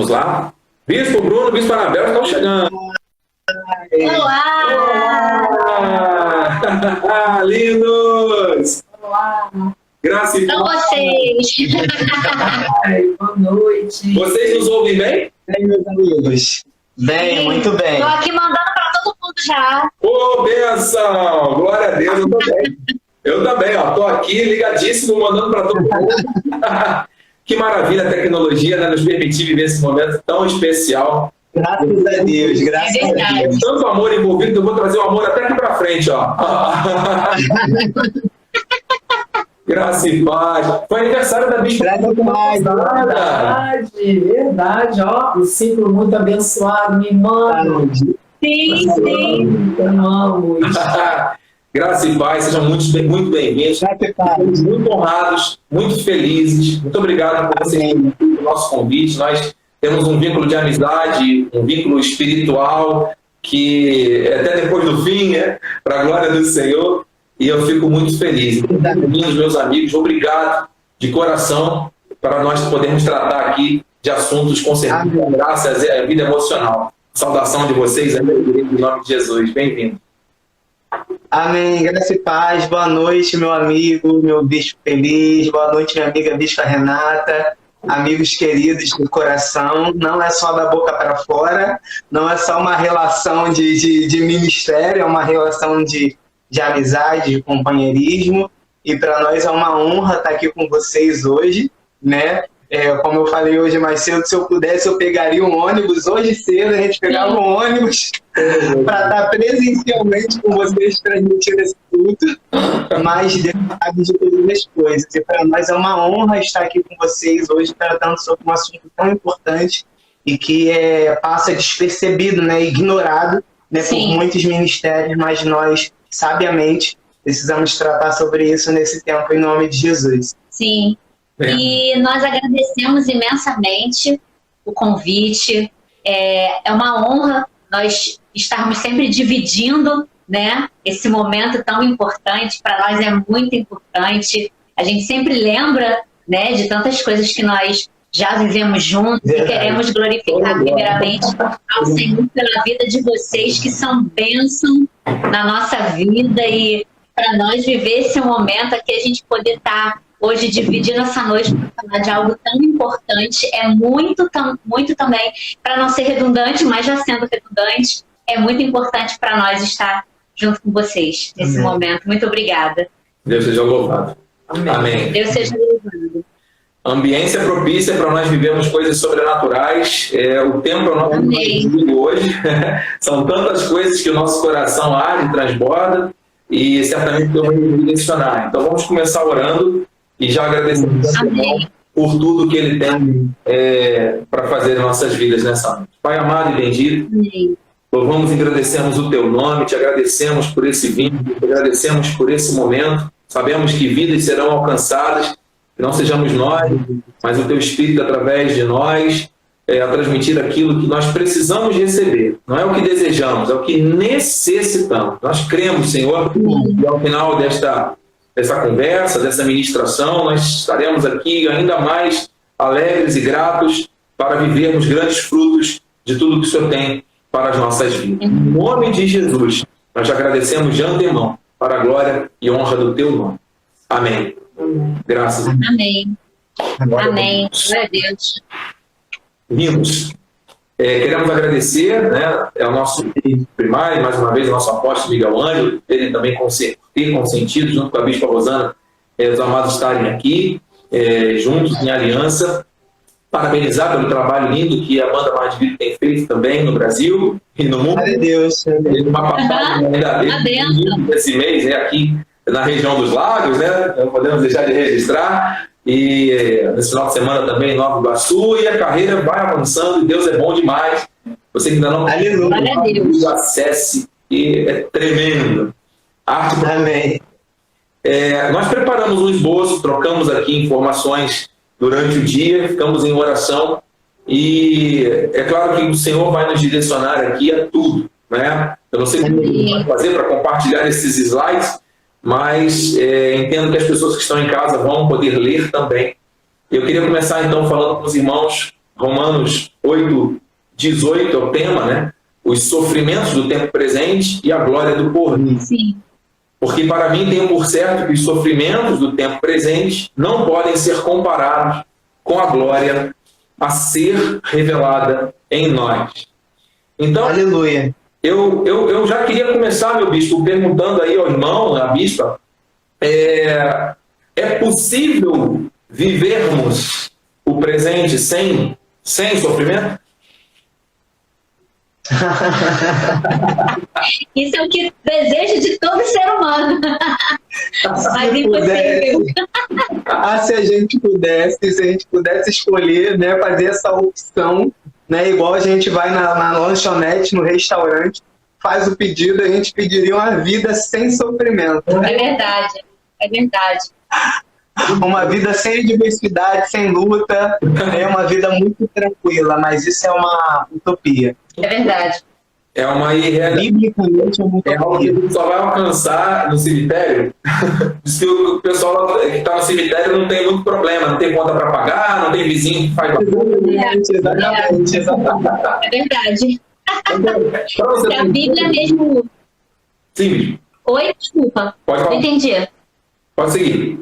vamos lá. Bispo Bruno, Bispo Anabel estão chegando. Olá! Olá! Lindos! Olá! Graça e Então paz. vocês! Boa noite. Vocês nos ouvem bem? Bem, meus amigos. Bem, muito bem. Estou aqui mandando para todo mundo já. Ô, benção! Glória a Deus, eu também. Eu também, ó. Tô aqui ligadíssimo, mandando para todo mundo. Que maravilha a tecnologia, né? Nos permitir viver esse momento tão especial. Graças a Deus, graças É verdade. a Deus. Tanto amor envolvido que eu vou trazer o amor até aqui para frente, ó. Graça e paz. Foi aniversário da Bispa. Graças a paz. Verdade, ó. Um ciclo muito abençoado, minha irmã. Saúde. Sim, sim. Amamos. Graça e paz, sejam muito bem-vindos. Graças a paz. Muito honrados, muito felizes. Muito obrigado por vocês pelo nosso convite. Nós temos um vínculo de amizade, um vínculo espiritual que até depois do fim, para a glória do Senhor, e eu fico muito feliz. Bem-vindos, meus amigos, obrigado de coração para nós podermos tratar aqui de assuntos concernientes à graça e à vida emocional. Saudação de vocês, em nome de Jesus. Bem-vindo. Amém, graça e paz. Boa noite, meu amigo, meu bispo feliz. Boa noite, minha amiga bispa Renata. Amigos queridos do coração, não é só da boca para fora, não é só uma relação de ministério, é uma relação de amizade, de companheirismo, e para nós é uma honra estar aqui com vocês hoje, né? Como eu falei hoje mais cedo, se eu pudesse eu pegaria um ônibus, hoje cedo a gente pegava um ônibus para estar presencialmente com vocês transmitindo esse culto, mas Deus sabe de todas as coisas, e para nós é uma honra estar aqui com vocês hoje tratando sobre um assunto tão importante e que passa despercebido, né, ignorado, né, por muitos ministérios, mas nós sabiamente precisamos tratar sobre isso nesse tempo em nome de Jesus. Sim. E nós agradecemos imensamente o convite. É uma honra nós estarmos sempre dividindo, né, esse momento tão importante. Para nós é muito importante. A gente sempre lembra, né, de tantas coisas que nós já vivemos juntos e queremos glorificar primeiramente ao Senhor pela vida de vocês, que são bênção na nossa vida, e para nós viver esse momento aqui, a gente poder estar hoje dividindo essa noite para falar de algo tão importante, é muito também, para não ser redundante, mas já sendo redundante, é muito importante para nós estar junto com vocês nesse momento. Muito obrigada. Deus seja louvado. Amém. Deus seja louvado. Ambiência propícia para nós vivermos coisas sobrenaturais. O tempo é o nosso inimigo hoje. São tantas coisas que o nosso coração arde, transborda, e certamente Deus vai nos direcionar. Então vamos começar orando e já agradecendo ao Senhor por tudo que Ele tem para fazer em nossas vidas nessa noite. Pai amado e bendito, louvamos e agradecemos o Teu nome, te agradecemos por esse vínculo, te agradecemos por esse momento. Sabemos que vidas serão alcançadas, que não sejamos nós, mas o Teu Espírito através de nós, a transmitir aquilo que nós precisamos receber. Não é o que desejamos, é o que necessitamos. Nós cremos, Senhor, e ao final dessa conversa, dessa ministração, nós estaremos aqui ainda mais alegres e gratos para vivermos grandes frutos de tudo que o Senhor tem para as nossas vidas. Em nome de Jesus, nós te agradecemos de antemão para a glória e honra do Teu nome. Amém. Graças a Deus. Amém. Amém. Glória a Deus. Vimos. Queremos agradecer, né, ao nosso primário, mais uma vez, ao nosso apóstolo Miguel Ângelo, ele também ter consentido, junto com a Bispa Rosana, os amados estarem aqui, juntos em aliança. Parabenizar pelo trabalho lindo que a banda Mais de Vida tem feito também no Brasil e no mundo. Glória a Deus. Teve uma passagem ainda desse mês, aqui na região dos Lagos, né? Não podemos deixar de registrar. E nesse final de semana também em Nova Iguaçu, e a carreira vai avançando, e Deus é bom demais. Você que ainda não acesse, e é tremendo. Amém. Nós preparamos um esboço, trocamos aqui informações durante o dia, ficamos em oração, e é claro que o Senhor vai nos direcionar aqui a tudo, né? Eu não sei como eu vou fazer para compartilhar esses slides, mas entendo que as pessoas que estão em casa vão poder ler também. Eu queria começar então falando com os irmãos Romanos 8:18 é o tema, né? Os sofrimentos do tempo presente e a glória do porvir. Sim. Porque para mim tenho por certo que os sofrimentos do tempo presente não podem ser comparados com a glória a ser revelada em nós. Então, Aleluia. eu já queria começar, meu bispo, perguntando aí ao irmão, à bispa, é possível vivermos o presente sem sofrimento? Isso é o que desejo de todo ser humano. Mas impossível. Se a gente pudesse escolher, né, fazer essa opção, né, igual a gente vai na lanchonete, no restaurante, faz o pedido, a gente pediria uma vida sem sofrimento. É verdade, é verdade. Uma vida sem adversidade, sem luta, é uma vida muito tranquila, mas isso é uma utopia. É verdade. É uma irrealidade. Biblicamente é uma É algo que a utopia. gente só vai alcançar no cemitério. Diz que o pessoal que está no cemitério não tem muito problema, não tem conta para pagar, não tem vizinho que faz Exatamente. É verdade. Pra você Se a Bíblia mesmo... Sim, Oi, desculpa. pode Não falar. entendi. Pode seguir.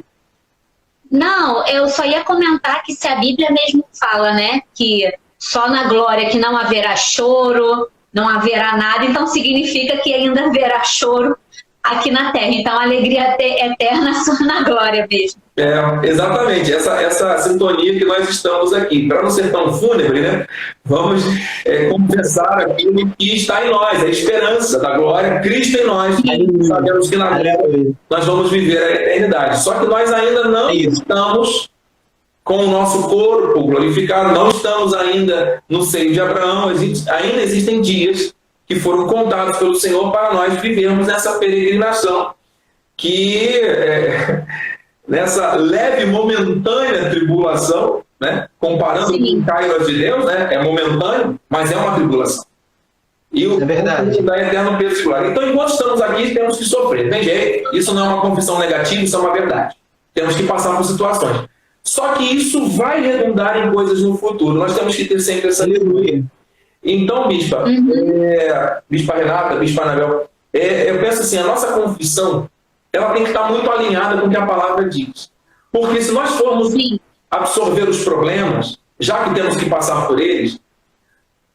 Não, eu só ia comentar que se a Bíblia mesmo fala, né, que só na glória que não haverá choro, não haverá nada, então significa que ainda haverá choro aqui na Terra. Então a alegria eterna só na glória mesmo. Exatamente, essa sintonia que nós estamos aqui. Para não ser tão fúnebre, né? Vamos confessar aquilo que está em nós, a esperança da glória, Cristo em nós. Sabemos que na glória nós vamos viver a eternidade. Só que nós ainda não estamos com o nosso corpo glorificado, não estamos ainda no seio de Abraão, ainda existem dias que foram contados pelo Senhor para nós vivermos nessa peregrinação, que nessa leve, momentânea tribulação, né? Comparando com o Kairos de Deus, né? É momentâneo, mas é uma tribulação. E o verdade. da eterno peso de glória. Então, enquanto estamos aqui, temos que sofrer. Tem jeito, isso não é uma confissão negativa, isso é uma verdade. Temos que passar por situações. Só que isso vai redundar em coisas no futuro. Nós temos que ter sempre essa aleluia. Então, bispa, bispa Renata, bispa Anabel, eu penso assim, a nossa confissão, ela tem que estar muito alinhada com o que a palavra diz. Porque se nós formos absorver os problemas, já que temos que passar por eles,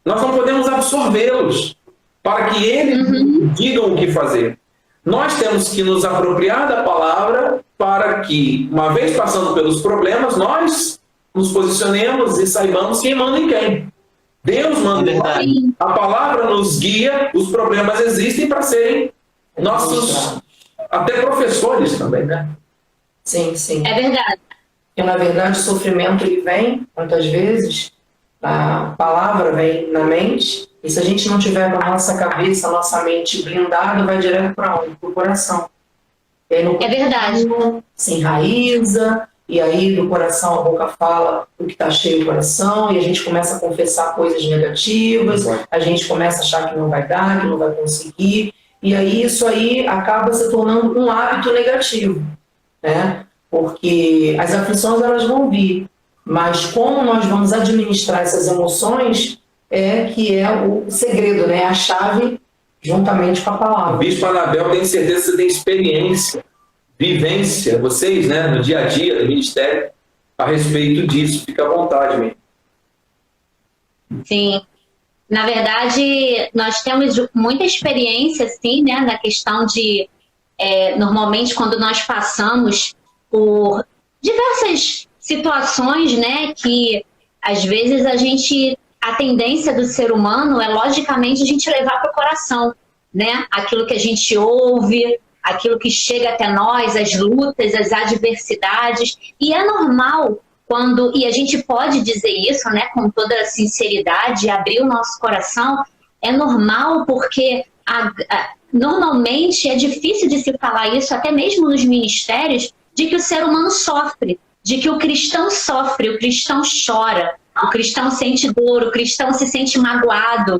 nós não podemos absorvê-los para que eles digam o que fazer. Nós temos que nos apropriar da palavra para que, uma vez passando pelos problemas, nós nos posicionemos e saibamos quem manda em quem. Deus manda em quem. A palavra nos guia, os problemas existem para serem nossos, até professores também, né? Sim, sim. É verdade. Porque, na verdade, o sofrimento ele vem, muitas vezes, a palavra vem na mente, e se a gente não tiver com a nossa cabeça, a nossa mente blindada, vai direto para onde? Para o coração. E aí, no É verdade. se enraiza, e aí do coração a boca fala o que está cheio do coração, e a gente começa a confessar coisas negativas, a gente começa a achar que não vai dar, que não vai conseguir, e aí isso aí acaba se tornando um hábito negativo, né? Porque as aflições elas vão vir, mas como nós vamos administrar essas emoções que é o segredo, né? A chave juntamente com a palavra. O bispo Anabel, tenho certeza que você tem experiência, vivência, vocês, né, no dia a dia do ministério, a respeito disso. Fica à vontade, mesmo. Sim. Na verdade, nós temos muita experiência, sim, né, na questão de, normalmente, quando nós passamos por diversas situações, né, que às vezes a tendência do ser humano é, logicamente, a gente levar para o coração, né, aquilo que a gente ouve, aquilo que chega até nós, as lutas, as adversidades, e é normal e a gente pode dizer isso, né, com toda sinceridade, abrir o nosso coração, é normal porque normalmente é difícil de se falar isso, até mesmo nos ministérios, de que o ser humano sofre, de que o cristão sofre, o cristão chora, o cristão sente dor, o cristão se sente magoado,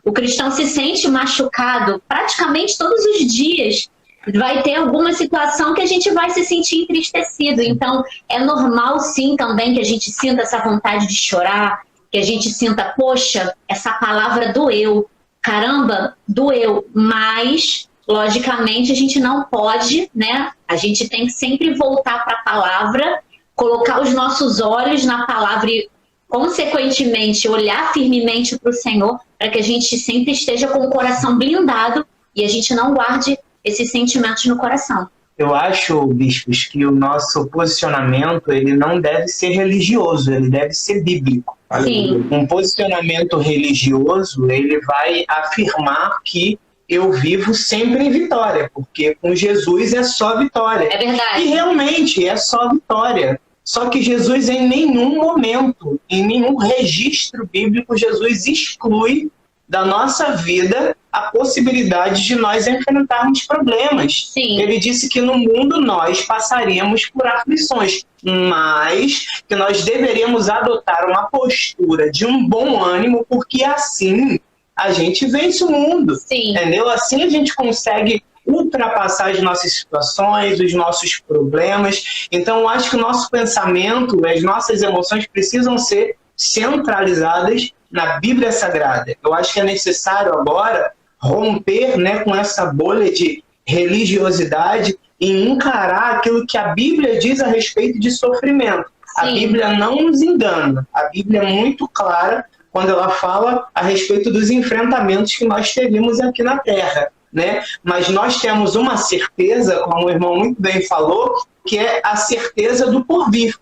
o cristão se sente machucado praticamente todos os dias. Vai ter alguma situação que a gente vai se sentir entristecido. Então, é normal, sim, também que a gente sinta essa vontade de chorar, que a gente sinta, poxa, essa palavra doeu, caramba, doeu, mas, logicamente, a gente não pode, né? A gente tem que sempre voltar para a palavra, colocar os nossos olhos na palavra e, consequentemente, olhar firmemente para o Senhor, para que a gente sempre esteja com o coração blindado e a gente não guarde esses sentimentos no coração. Eu acho, bispos, que o nosso posicionamento ele não deve ser religioso, ele deve ser bíblico. Sim. Um posicionamento religioso, ele vai afirmar que eu vivo sempre em vitória, porque com Jesus é só vitória. É verdade. E realmente é só vitória. Só que Jesus, em nenhum momento, em nenhum registro bíblico, Jesus exclui da nossa vida a possibilidade de nós enfrentarmos problemas. Sim. Ele disse que no mundo nós passaríamos por aflições, mas que nós deveríamos adotar uma postura de um bom ânimo, porque assim a gente vence o mundo. Sim. Entendeu? Assim a gente consegue ultrapassar as nossas situações, os nossos problemas. Então, eu acho que o nosso pensamento, as nossas emoções precisam ser centralizadas na Bíblia Sagrada. Eu acho que é necessário agora romper, né, com essa bolha de religiosidade e encarar aquilo que a Bíblia diz a respeito de sofrimento. Sim. A Bíblia não nos engana. A Bíblia é muito clara quando ela fala a respeito dos enfrentamentos que nós teríamos aqui na Terra, né? Mas nós temos uma certeza, como o irmão muito bem falou, que é a certeza do porvir.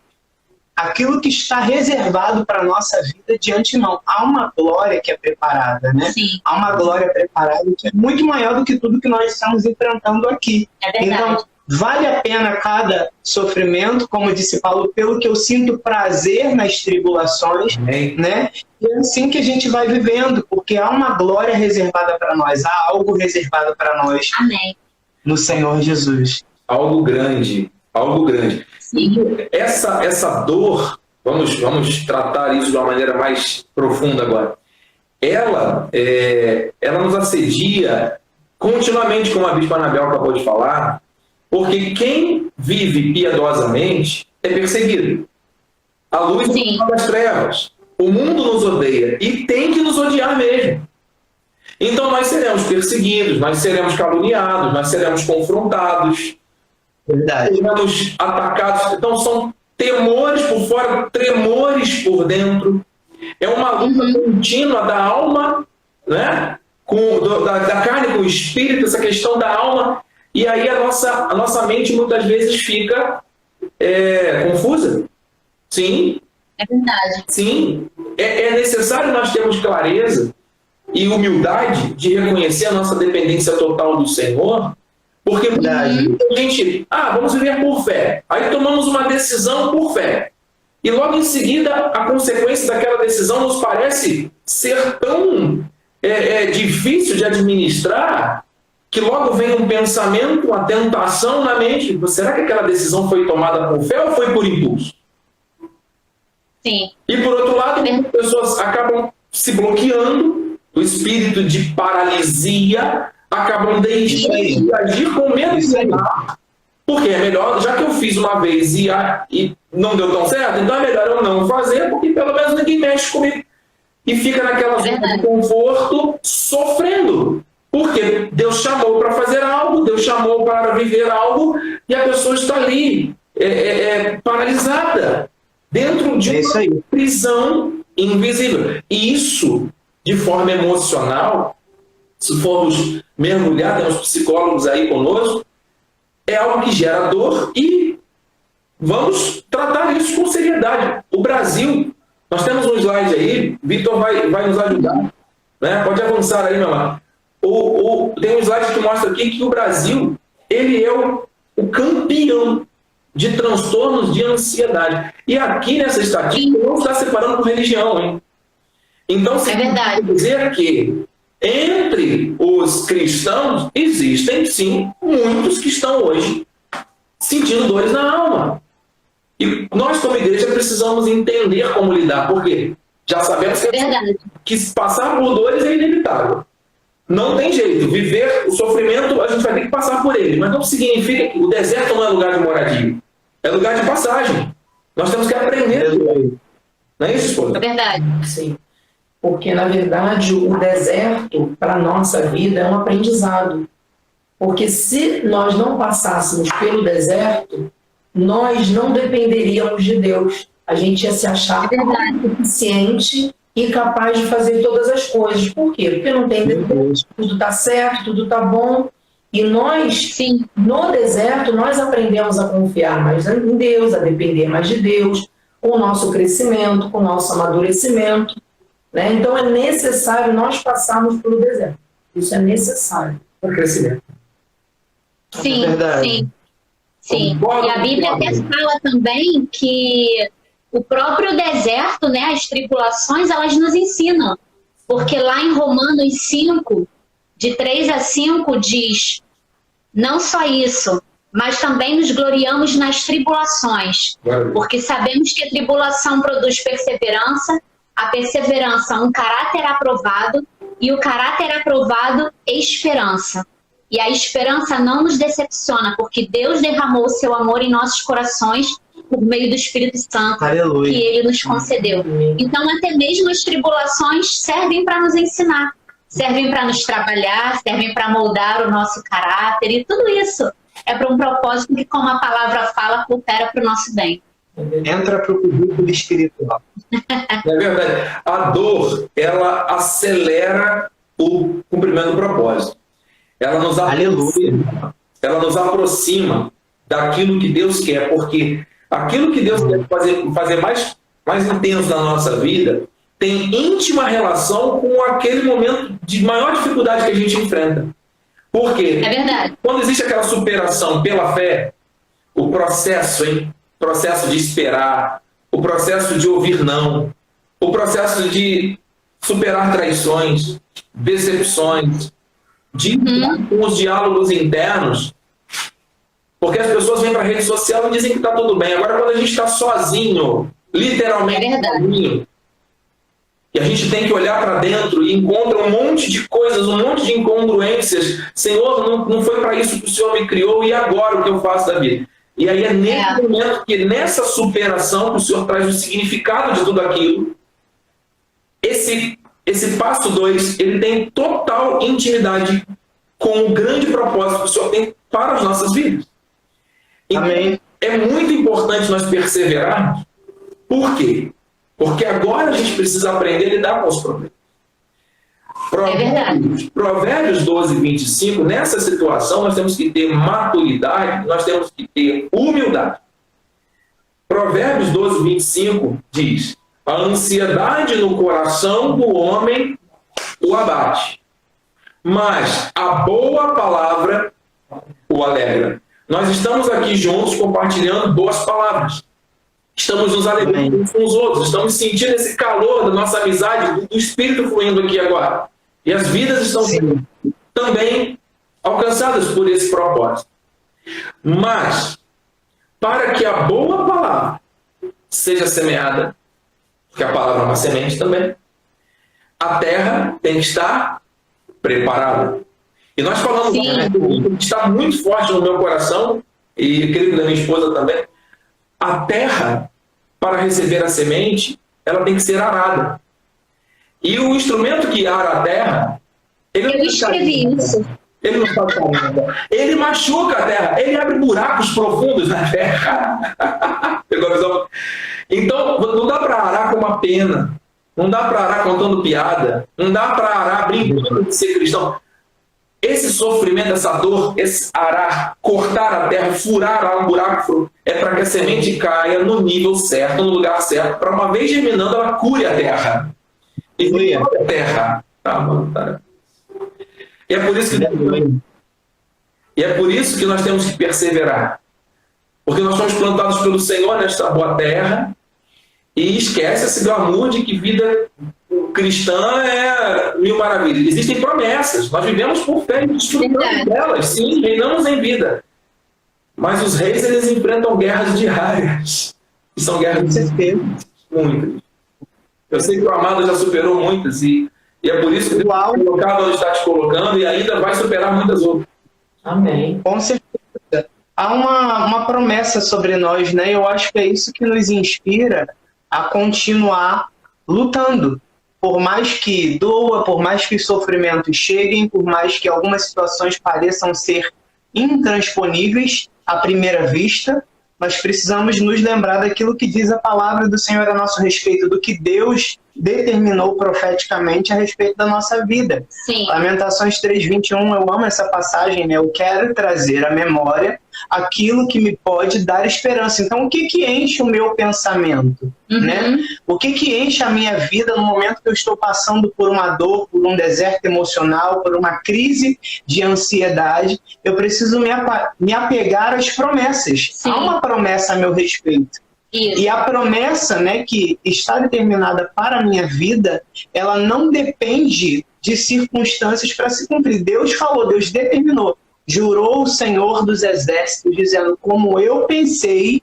Aquilo que está reservado para a nossa vida de antemão. Há uma glória que é preparada, né? Sim. Há uma glória preparada que é muito maior do que tudo que nós estamos enfrentando aqui. É verdade. Então, vale a pena cada sofrimento, como disse Paulo, pelo que eu sinto prazer nas tribulações, né? E é assim que a gente vai vivendo, porque há uma glória reservada para nós, há algo reservado para nós. Amém. No Senhor Jesus. Algo grande, algo grande. Sim. Essa dor, vamos tratar isso de uma maneira mais profunda agora. Ela nos assedia continuamente, como a Bispa Anabel acabou de falar, porque quem vive piedosamente é perseguido. A luz é das trevas. O mundo nos odeia e tem que nos odiar mesmo. Então nós seremos perseguidos, nós seremos caluniados, nós seremos confrontados, Verdade. seremos atacados. Então são temores por fora, tremores por dentro. É uma luta contínua da alma, né? Da carne com o espírito, essa questão da alma. E aí a nossa mente muitas vezes fica confusa. Sim. É verdade. Sim. É necessário nós termos clareza e humildade de reconhecer a nossa dependência total do Senhor, porque muita gente, vamos viver por fé. Aí tomamos uma decisão por fé. E logo em seguida, a consequência daquela decisão nos parece ser tão difícil de administrar, que logo vem um pensamento, uma tentação na mente. Será que aquela decisão foi tomada por fé ou foi por impulso? Sim. E por outro lado, as pessoas acabam se bloqueando, o espírito de paralisia, acabam deixando de agir com medo de errar. Porque é melhor, já que eu fiz uma vez e não deu tão certo, então é melhor eu não fazer, porque pelo menos ninguém mexe comigo. E fica naquela zona de conforto, sofrendo. Porque Deus chamou para fazer algo, Deus chamou para viver algo, e a pessoa está ali, paralisada, dentro de uma prisão invisível. E isso, de forma emocional, se formos mergulhar, temos psicólogos aí conosco, é algo que gera dor e vamos tratar isso com seriedade. O Brasil, nós temos um slide aí, Vitor vai nos ajudar, né? Pode avançar aí, meu amor. Tem um slide que mostra aqui que o Brasil, ele é o campeão de transtornos de ansiedade. E aqui nessa estatística não está separando por religião, hein? Então, quer dizer que entre os cristãos existem, sim, muitos que estão hoje sentindo dores na alma. E nós, como igreja, precisamos entender como lidar. Por quê? Já sabemos que passar por dores é inevitável. Não tem jeito. Viver o sofrimento, a gente vai ter que passar por ele. Mas não significa que o deserto não é lugar de moradia. É lugar de passagem. Nós temos que aprender. Não é isso, esposa? É verdade. Sim. Porque, na verdade, o deserto, para a nossa vida, é um aprendizado. Porque se nós não passássemos pelo deserto, nós não dependeríamos de Deus. A gente ia se achar suficiente e capaz de fazer todas as coisas. Por quê? Porque não tem deserto, tudo está certo, tudo está bom. E nós, Sim. no deserto, nós aprendemos a confiar mais em Deus, a depender mais de Deus, com o nosso crescimento, com o nosso amadurecimento. Né? Então é necessário nós passarmos pelo deserto. Isso é necessário para o crescimento. Sim, Verdade. sim. Sim. E a Bíblia até fala também que o próprio deserto, né, as tribulações, elas nos ensinam. Porque lá em Romanos 5, de 3 a 5, diz: não só isso, mas também nos gloriamos nas tribulações, porque sabemos que a tribulação produz perseverança, a perseverança um caráter aprovado, e o caráter aprovado esperança. E a esperança não nos decepciona, porque Deus derramou o seu amor em nossos corações por meio do Espírito Santo. Aleluia. Que Ele nos concedeu. Então até mesmo as tribulações servem para nos ensinar, servem para nos trabalhar, servem para moldar o nosso caráter, e tudo isso é para um propósito que, como a palavra fala, coopera para o nosso bem. Entra para o currículo espiritual. É verdade. A dor, ela acelera o cumprimento do propósito. Ela nos aproxima, ela nos aproxima daquilo que Deus quer, porque aquilo que Deus quer fazer mais intenso na nossa vida tem íntima relação com aquele momento de maior dificuldade que a gente enfrenta. Por quê? É verdade. Quando existe aquela superação pela fé, o processo de esperar, o processo de ouvir não, o processo de superar traições, decepções, de com os diálogos internos, porque as pessoas vêm para a rede social e dizem que está tudo bem. Agora, quando a gente está sozinho, literalmente sozinho, e a gente tem que olhar para dentro e encontra um monte de coisas, um monte de incongruências. Senhor, não foi para isso que o Senhor me criou, e agora o que eu faço da vida? E aí é nesse momento que, nessa superação, que o Senhor traz o significado de tudo aquilo. Esse passo 2, ele tem total intimidade com o grande propósito que o Senhor tem para as nossas vidas. Então, Amém. é muito importante nós perseverarmos. Por quê? Porque agora a gente precisa aprender a lidar com os problemas. Provérbios 12, 25, nessa situação nós temos que ter maturidade, nós temos que ter humildade. Provérbios 12, 25 diz: a ansiedade no coração do homem o abate, mas a boa palavra o alegra. Nós estamos aqui juntos compartilhando boas palavras. Estamos nos alegrando uns com os outros, estamos sentindo esse calor da nossa amizade, do Espírito fluindo aqui agora. E as vidas estão sendo também alcançadas por esse propósito. Mas, para que a boa palavra seja semeada, porque a palavra é uma semente também, a terra tem que estar preparada. E nós falamos que está muito forte no meu coração, e creio da minha esposa também. A terra, para receber a semente, ela tem que ser arada. E o instrumento que ara a terra, eu escrevi isso. Ele não faz nada. Ele machuca a terra, ele abre buracos profundos na terra. Pegou a visão? Então, não dá para arar com uma pena, não dá para arar contando piada, não dá para arar brincando de ser cristão. Esse sofrimento, essa dor, esse arar, cortar a terra, furar um buraco, é para que a semente caia no nível certo, no lugar certo, para uma vez germinando, ela cure a terra. E cure a terra. E é por isso que nós temos que perseverar. Porque nós somos plantados pelo Senhor nesta boa terra, e esquece esse glamour de que vida cristã é mil maravilhas. Existem promessas. Nós vivemos por fé e desfrutamos delas. Sim, reinamos em vida. Mas os reis, eles enfrentam guerras diárias. E são guerras muitas. Eu sei que o Amado já superou muitas. E é por isso que Deus está colocado onde está te colocando, e ainda vai superar muitas outras. Amém. Com certeza. Há uma promessa sobre nós, né? Eu acho que é isso que nos inspira a continuar lutando. Por mais que doa, por mais que os sofrimentos cheguem, por mais que algumas situações pareçam ser intransponíveis à primeira vista, nós precisamos nos lembrar daquilo que diz a palavra do Senhor a nosso respeito, do que Deus determinou profeticamente a respeito da nossa vida. Sim. Lamentações 3:21, eu amo essa passagem, né? Eu quero trazer à memória aquilo que me pode dar esperança. Então, o que enche o meu pensamento? Né? O que enche a minha vida no momento que eu estou passando por uma dor, por um deserto emocional, por uma crise de ansiedade? Eu preciso me apegar às promessas. Sim. Há uma promessa a meu respeito. Isso. E a promessa, né, que está determinada para a minha vida, ela não depende de circunstâncias para se cumprir. Deus falou, Deus determinou. Jurou o Senhor dos Exércitos, dizendo, como eu pensei,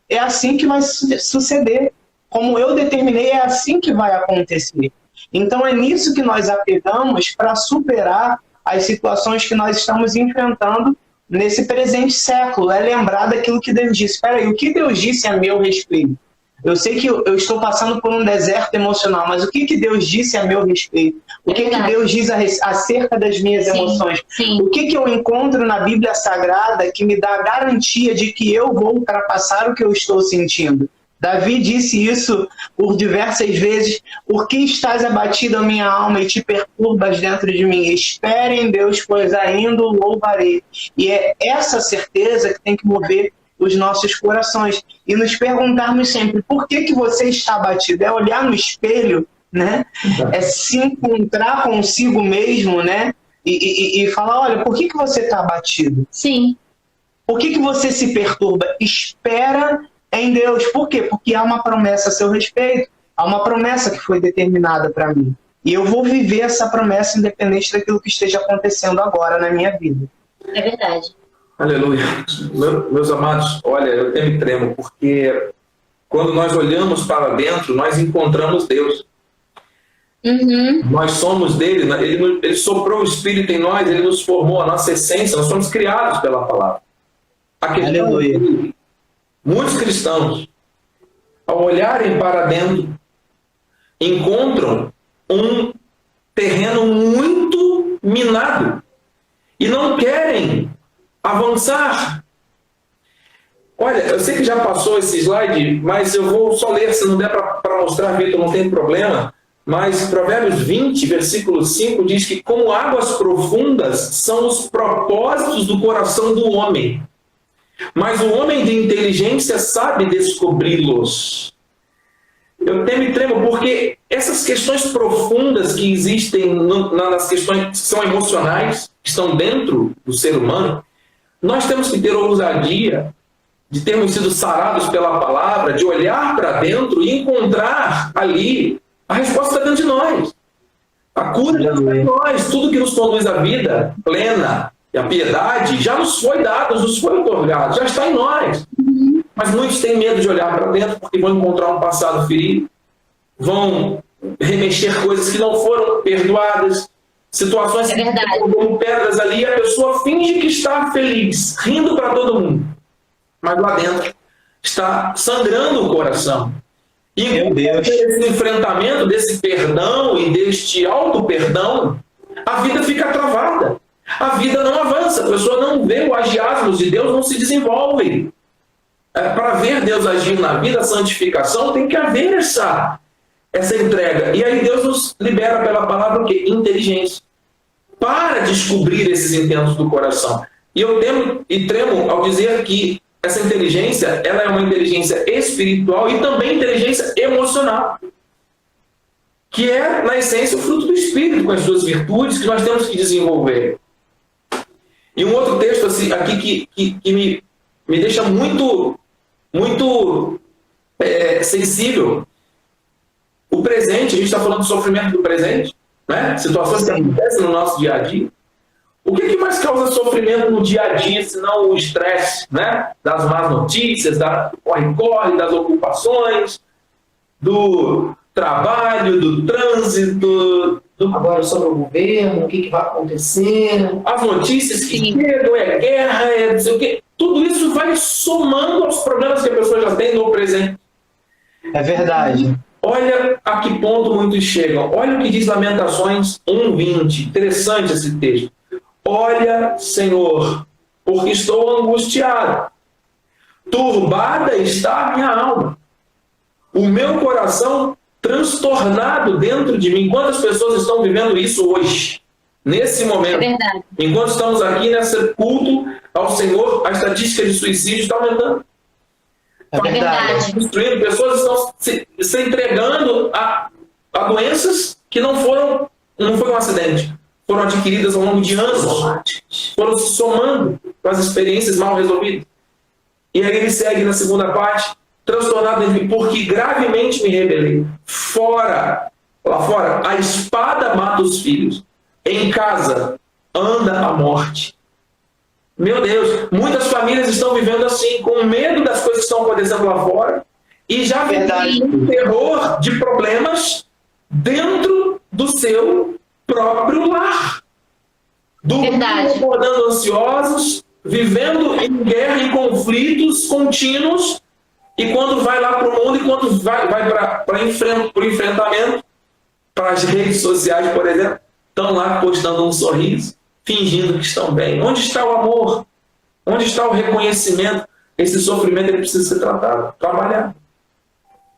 é assim que vai suceder. Como eu determinei, é assim que vai acontecer. Então é nisso que nós apegamos para superar as situações que nós estamos enfrentando nesse presente século. É lembrar daquilo que Deus disse. Espera aí, o que Deus disse a meu respeito? Eu sei que eu estou passando por um deserto emocional, mas o que Deus disse a meu respeito? O que Deus diz acerca das minhas emoções? Sim. O que eu encontro na Bíblia Sagrada que me dá a garantia de que eu vou ultrapassar o que eu estou sentindo? Davi disse isso por diversas vezes. Por que estás abatido a minha alma e te perturbas dentro de mim? Espere em Deus, pois ainda o louvarei. E é essa certeza que tem que mover os nossos corações. E nos perguntarmos sempre, por que você está abatido? É olhar no espelho, né? É se encontrar consigo mesmo, né? E falar, olha, por que você está abatido? Sim. Por que você se perturba? Espera em Deus. Por quê? Porque há uma promessa a seu respeito. Há uma promessa que foi determinada para mim. E eu vou viver essa promessa independente daquilo que esteja acontecendo agora na minha vida. É verdade. Aleluia. Meus amados, olha, eu até me tremo, porque quando nós olhamos para dentro, nós encontramos Deus. Nós somos dele, ele soprou o Espírito em nós, ele nos formou, a nossa essência, nós somos criados pela palavra. Aleluia. Muitos cristãos, ao olharem para dentro, encontram um terreno muito minado e não querem avançar. Olha, eu sei que já passou esse slide, mas eu vou só ler, se não der para mostrar, Vitor, não tem problema. Mas Provérbios 20, versículo 5, diz que como águas profundas são os propósitos do coração do homem, mas o homem de inteligência sabe descobri-los. Eu até me tremo, porque essas questões profundas que existem nas questões que são emocionais, que estão dentro do ser humano, nós temos que ter a ousadia de termos sido sarados pela palavra, de olhar para dentro e encontrar ali a resposta está dentro de nós. A cura está dentro de nós. Tudo que nos conduz à vida plena e à piedade já nos foi dado, nos foi otorgado, já está em nós. Mas muitos têm medo de olhar para dentro porque vão encontrar um passado ferido, vão remexer coisas que não foram perdoadas, situações que estão como pedras ali, e a pessoa finge que está feliz, rindo para todo mundo. Mas lá dentro está sangrando o coração. E esse enfrentamento desse perdão e deste auto-perdão, a vida fica travada. A vida não avança, a pessoa não vê o agiasmos de Deus, não se desenvolve. Para ver Deus agir na vida, a santificação, tem que haver essa entrega. E aí Deus nos libera pela palavra o quê? Inteligência. Para descobrir esses intentos do coração. E eu temo e tremo ao dizer que essa inteligência, ela é uma inteligência espiritual e também inteligência emocional, que é, na essência, o fruto do Espírito, com as suas virtudes que nós temos que desenvolver. E um outro texto assim, aqui que me deixa muito sensível. O presente, a gente está falando do sofrimento do presente, né? Situações que acontecem no nosso dia a dia. O que mais causa sofrimento no dia a dia, senão o estresse, né? Das más notícias, da corre-corre, das ocupações, do trabalho, do trânsito. Agora sobre o governo, o que vai acontecer. As notícias que chegam, é guerra, é não sei o quê. Tudo isso vai somando aos problemas que a pessoa já tem no presente. É verdade. Olha a que ponto muitos chegam. Olha o que diz Lamentações 1:20. Interessante esse texto. Olha, Senhor, porque estou angustiado. Turbada está a minha alma. O meu coração transtornado dentro de mim. Quantas pessoas estão vivendo isso hoje? Nesse momento. É verdade. Enquanto estamos aqui nesse culto ao Senhor, a estatística de suicídio está aumentando. É verdade. Pessoas estão se entregando a doenças que não foi um acidente, foram adquiridas ao longo de anos, foram se somando com as experiências mal resolvidas. E aí ele segue na segunda parte, transtornado de mim, porque gravemente me rebelei. Lá fora, a espada mata os filhos. Em casa, anda a morte. Meu Deus, muitas famílias estão vivendo assim, com medo das coisas que estão acontecendo lá fora, e já vivem um terror de problemas dentro do seu próprio lar. Acordando ansiosos, vivendo em guerra e conflitos contínuos, e quando vai lá para o mundo, e quando vai para o enfrentamento, para as redes sociais, por exemplo, estão lá postando um sorriso, fingindo que estão bem. Onde está o amor? Onde está o reconhecimento? Esse sofrimento ele precisa ser tratado, trabalhado.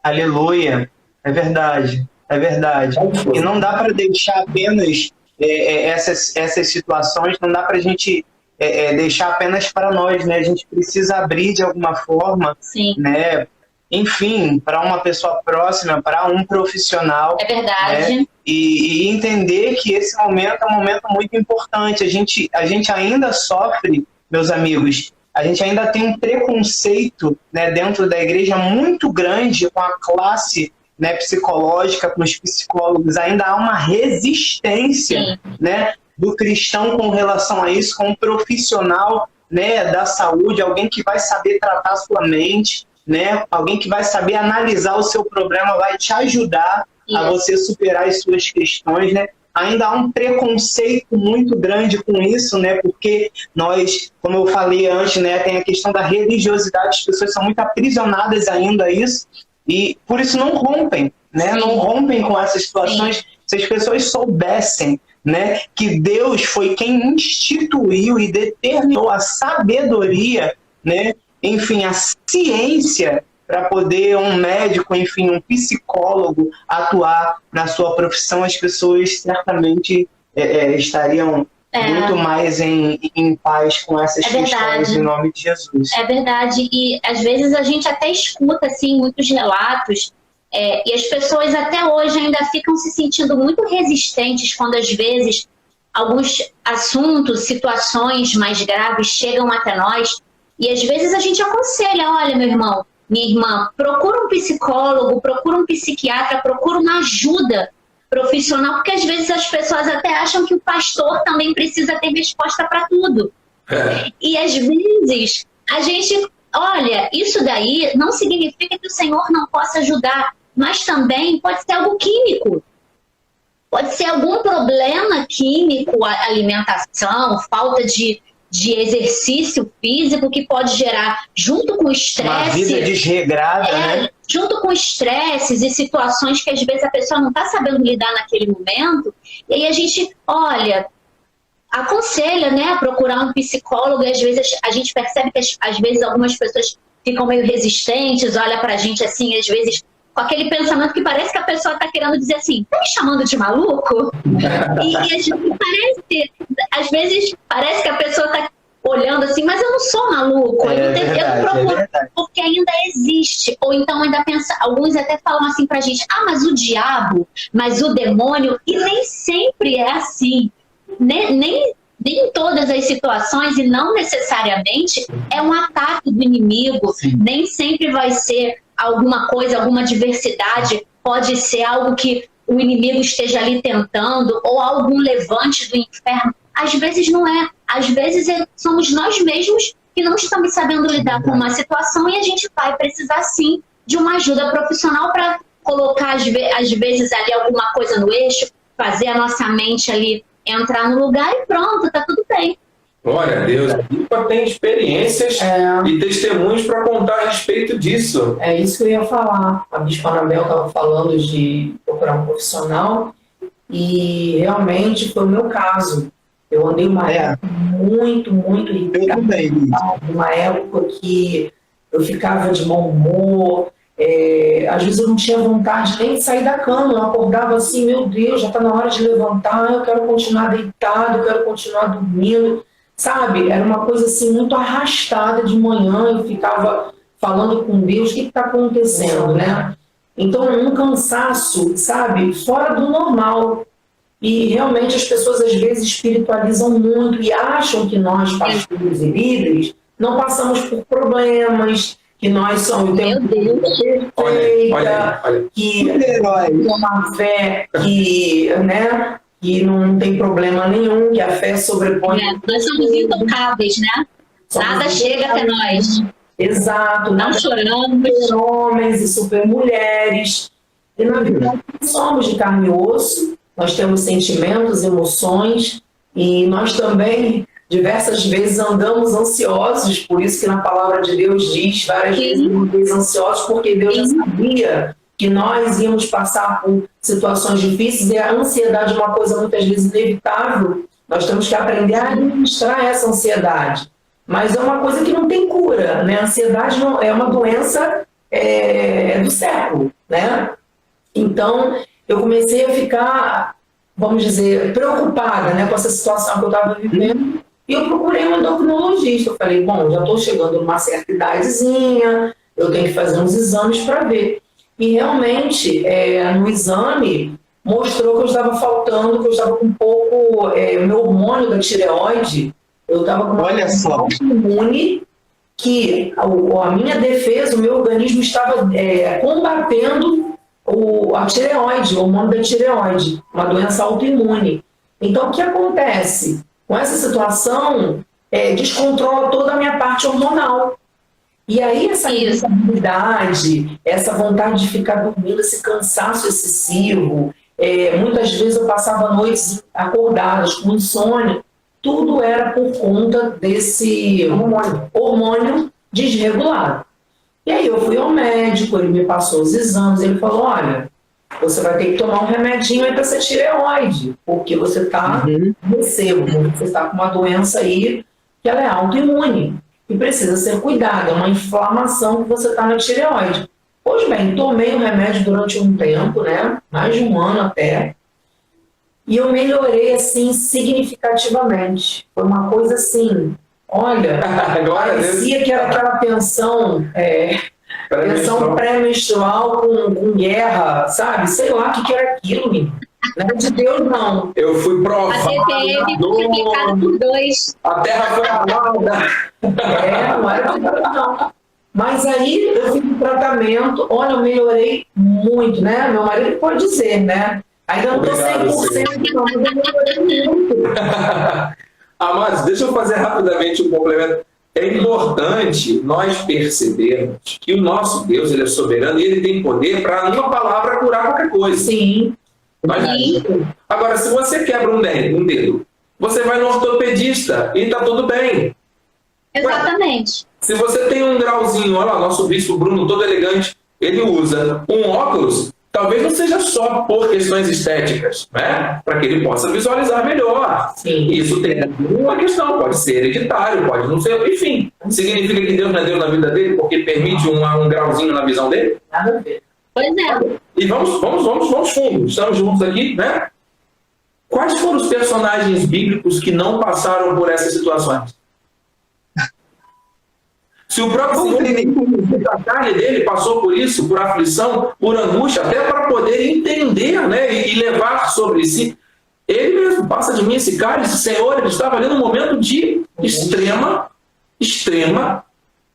Aleluia. É verdade. É verdade. E não dá para deixar apenas essas situações, não dá para a gente deixar apenas para nós, né? A gente precisa abrir de alguma forma, né? Enfim, para uma pessoa próxima, para um profissional. É verdade. Né? E entender que esse momento é um momento muito importante. A gente ainda sofre, meus amigos, a gente ainda tem um preconceito, né, dentro da igreja muito grande com a classe, né, psicológica, com os psicólogos. Ainda há uma resistência, né, do cristão com relação a isso, com um profissional, né, da saúde, alguém que vai saber tratar a sua mente, né, alguém que vai saber analisar o seu problema, vai te ajudar a você superar as suas questões, né? Ainda há um preconceito muito grande com isso, né? Porque nós, como eu falei antes, né, tem a questão da religiosidade, as pessoas são muito aprisionadas ainda a isso, e por isso não rompem, né? Não rompem com essas situações. Se as pessoas soubessem, né, que Deus foi quem instituiu e determinou a sabedoria, né, enfim, a ciência, para poder um médico, enfim, um psicólogo atuar na sua profissão, as pessoas certamente estariam muito mais em paz com essas questões, em nome de Jesus. É verdade, e às vezes a gente até escuta assim, muitos relatos, e as pessoas até hoje ainda ficam se sentindo muito resistentes quando às vezes alguns assuntos, situações mais graves chegam até nós, e às vezes a gente aconselha, olha, meu irmão, minha irmã, procura um psicólogo, procura um psiquiatra, procura uma ajuda profissional, porque às vezes as pessoas até acham que o pastor também precisa ter resposta para tudo. E às vezes a gente, olha, isso daí não significa que o Senhor não possa ajudar, mas também pode ser algo químico. Pode ser algum problema químico, alimentação, falta de exercício físico que pode gerar, junto com o estresse... Uma vida desregrada, né? Junto com estresses e situações que às vezes a pessoa não está sabendo lidar naquele momento, e aí a gente, olha, aconselha, né, procurar um psicólogo, e às vezes a gente percebe que às vezes algumas pessoas ficam meio resistentes, olha pra gente assim, às vezes com aquele pensamento que parece que a pessoa está querendo dizer assim, tá me chamando de maluco? E às vezes parece que a pessoa está olhando assim, mas eu não sou maluco, eu não procuro, porque ainda existe. Ou então ainda pensa, alguns até falam assim pra gente, mas o diabo, mas o demônio, e nem sempre é assim. Nem em todas as situações, e não necessariamente é um ataque do inimigo, nem sempre vai ser alguma coisa, alguma adversidade, pode ser algo que o inimigo esteja ali tentando, ou algum levante do inferno. Às vezes não é, às vezes somos nós mesmos que não estamos sabendo lidar com uma situação, e a gente vai precisar sim de uma ajuda profissional para colocar às vezes ali alguma coisa no eixo, fazer a nossa mente ali entrar no lugar e pronto, tá tudo bem. Glória a Deus. A Bispa tem experiências e testemunhos para contar a respeito disso. É isso que eu ia falar. A Bispa Anabel estava falando de procurar um profissional e realmente foi o meu caso. Eu andei uma época muito irritada. Uma época que eu ficava de mau humor. Às vezes eu não tinha vontade nem de sair da cama. Eu acordava assim, meu Deus, já está na hora de levantar, eu quero continuar deitado, eu quero continuar dormindo. Sabe, era uma coisa assim muito arrastada de manhã, eu ficava falando com Deus, o que está acontecendo, né? Então, um cansaço, sabe, fora do normal. E realmente as pessoas às vezes espiritualizam muito e acham que nós, pastores e líderes, não passamos por problemas, que nós somos perfeita, que uma fé que, né? Que não tem problema nenhum, que a fé sobrepõe. Nós somos intocáveis, né? Nada chega até nós. Exato. Não choramos. Super homens e super mulheres. E na verdade somos de carne e osso, nós temos sentimentos, emoções, e nós também diversas vezes andamos ansiosos, por isso que na palavra de Deus diz várias vezes ansiosos, porque Deus já sabia que nós íamos passar por situações difíceis e a ansiedade é uma coisa muitas vezes inevitável. Nós temos que aprender a administrar essa ansiedade. Mas é uma coisa que não tem cura, né? A ansiedade não, é uma doença do século, né? Então, eu comecei a ficar, vamos dizer, preocupada, né, com essa situação que eu estava vivendo. E eu procurei um endocrinologista. Eu falei, bom, já estou chegando numa certa idadezinha, eu tenho que fazer uns exames para ver. E realmente, no exame, mostrou que eu estava faltando, que eu estava com um pouco, meu hormônio da tireoide, eu estava com uma autoimune, que a minha defesa, o meu organismo estava combatendo a tireoide, o hormônio da tireoide, uma doença autoimune. Então, o que acontece? Com essa situação, descontrola toda a minha parte hormonal. E aí essa irritabilidade, essa vontade de ficar dormindo, esse cansaço excessivo, muitas vezes eu passava noites acordadas com insônia, tudo era por conta desse hormônio desregulado. E aí eu fui ao médico, ele me passou os exames, ele falou, olha, você vai ter que tomar um remedinho aí para essa tireoide, porque você está recebo, você está com uma doença aí que ela é autoimune. E precisa ser cuidado, é uma inflamação que você está na tireoide. Pois bem, tomei o remédio durante um tempo, né? Mais de um ano até, e eu melhorei, assim, significativamente. Foi uma coisa assim, olha, parecia que era aquela tensão, tensão pré-menstrual com guerra, sabe? Sei lá o que era aquilo, menino. Não é de Deus, não. Eu fui provado. A TPM multiplicada por 2. A terra foi abalada. Não era de Deus, não. Mas aí eu fiz um tratamento, olha, eu melhorei muito, né? Meu marido pode dizer, né? Ainda não estou 100%, não, mas eu melhorei muito. Amados, deixa eu fazer rapidamente um complemento. É importante nós percebermos que o nosso Deus, ele é soberano e ele tem poder para, numa palavra, curar qualquer coisa. Sim. Agora, se você quebra um dedo, você vai no ortopedista e está tudo bem. Exatamente. Se você tem um grauzinho, olha lá, nosso bispo Bruno, todo elegante, ele usa um óculos, talvez não seja só por questões estéticas, né? Para que ele possa visualizar melhor. Sim. Isso tem uma questão, pode ser hereditário, pode não ser, enfim. Significa que Deus não é Deus na vida dele porque permite um grauzinho na visão dele? Nada a ver. Pois é. E vamos fundo, estamos juntos aqui, né? Quais foram os personagens bíblicos que não passaram por essas situações? Se o próprio Senhor, a carne dele passou por isso, por aflição, por angústia, até para poder entender, né, e levar sobre si, ele mesmo passa de mim esse cálice, Senhor, ele estava ali num momento de extrema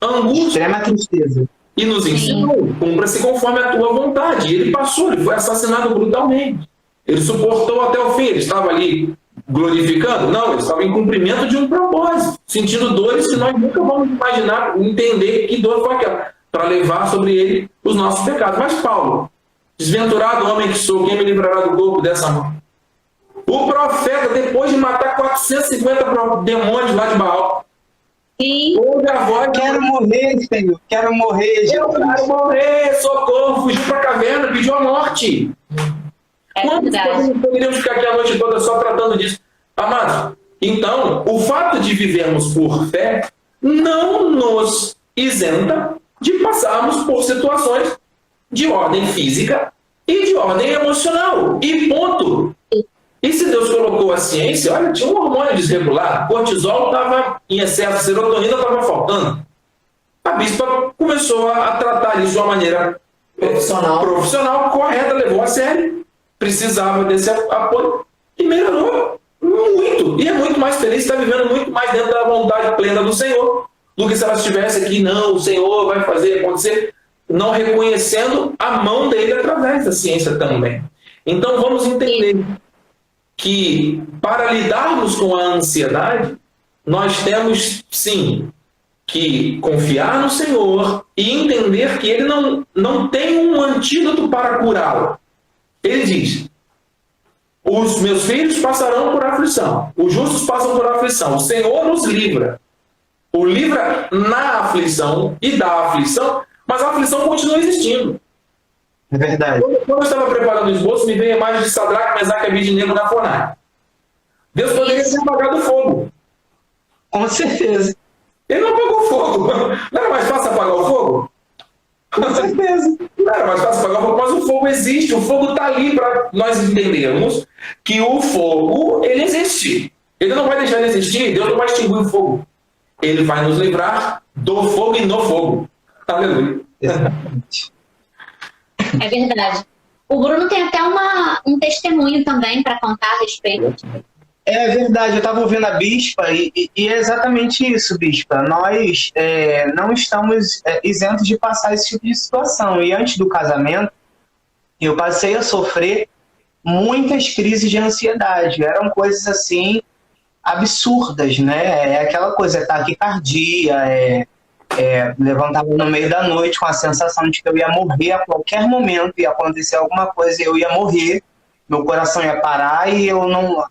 angústia. Extrema tristeza. E nos ensinou, cumpra-se conforme a tua vontade. E ele passou, ele foi assassinado brutalmente. Ele suportou até o fim, ele estava ali glorificando? Não, ele estava em cumprimento de um propósito, sentindo dores que nós nunca vamos imaginar, entender que dor foi aquela, para levar sobre ele os nossos pecados. Mas Paulo, desventurado homem que sou, quem me livrará do corpo dessa mão? O profeta, depois de matar 450 demônios lá de Baal, ouve a voz. Quero morrer, Senhor. Quero morrer, Jesus. Eu quero morrer, socorro. Fugiu para a caverna, pediu a morte. Quantos poderíamos ficar aqui a noite toda só tratando disso? Amados, então, o fato de vivermos por fé não nos isenta de passarmos por situações de ordem física e de ordem emocional. E ponto. E se Deus colocou a ciência, olha, tinha um hormônio desregulado, cortisol estava em excesso, serotonina estava faltando. A bispa começou a tratar isso de uma maneira profissional, correta, levou a sério, precisava desse apoio e melhorou muito. E é muito mais feliz, está vivendo muito mais dentro da vontade plena do Senhor do que se ela estivesse aqui, não, o Senhor vai fazer acontecer, não reconhecendo a mão dele através da ciência também. Então vamos entender que para lidarmos com a ansiedade, nós temos sim que confiar no Senhor e entender que Ele não tem um antídoto para curá-lo. Ele diz: os meus filhos passarão por aflição, os justos passam por aflição, o Senhor nos livra. O livra na aflição e da aflição, mas a aflição continua existindo. É verdade. Quando eu estava preparando o esboço, me veio a imagem de Sadraque, Mesaque e Abednego na fornalha. Deus poderia ter apagado o fogo. Com certeza. Ele não apagou o fogo. Não era mais fácil apagar o fogo? Com certeza. Não era mais fácil apagar o fogo, mas o fogo existe. O fogo está ali para nós entendermos que o fogo, ele existe. Ele não vai deixar de existir, Deus não vai extinguir o fogo. Ele vai nos livrar do fogo e no fogo. Aleluia. Exatamente. É verdade. O Bruno tem até um testemunho também para contar a respeito. É verdade, eu estava ouvindo a bispa e é exatamente isso, bispa. Nós não estamos isentos de passar esse tipo de situação. E antes do casamento, eu passei a sofrer muitas crises de ansiedade. Eram coisas assim absurdas, né? É aquela coisa, taquicardia, levantava no meio da noite com a sensação de que eu ia morrer a qualquer momento, ia acontecer alguma coisa e eu ia morrer, meu coração ia parar e eu não...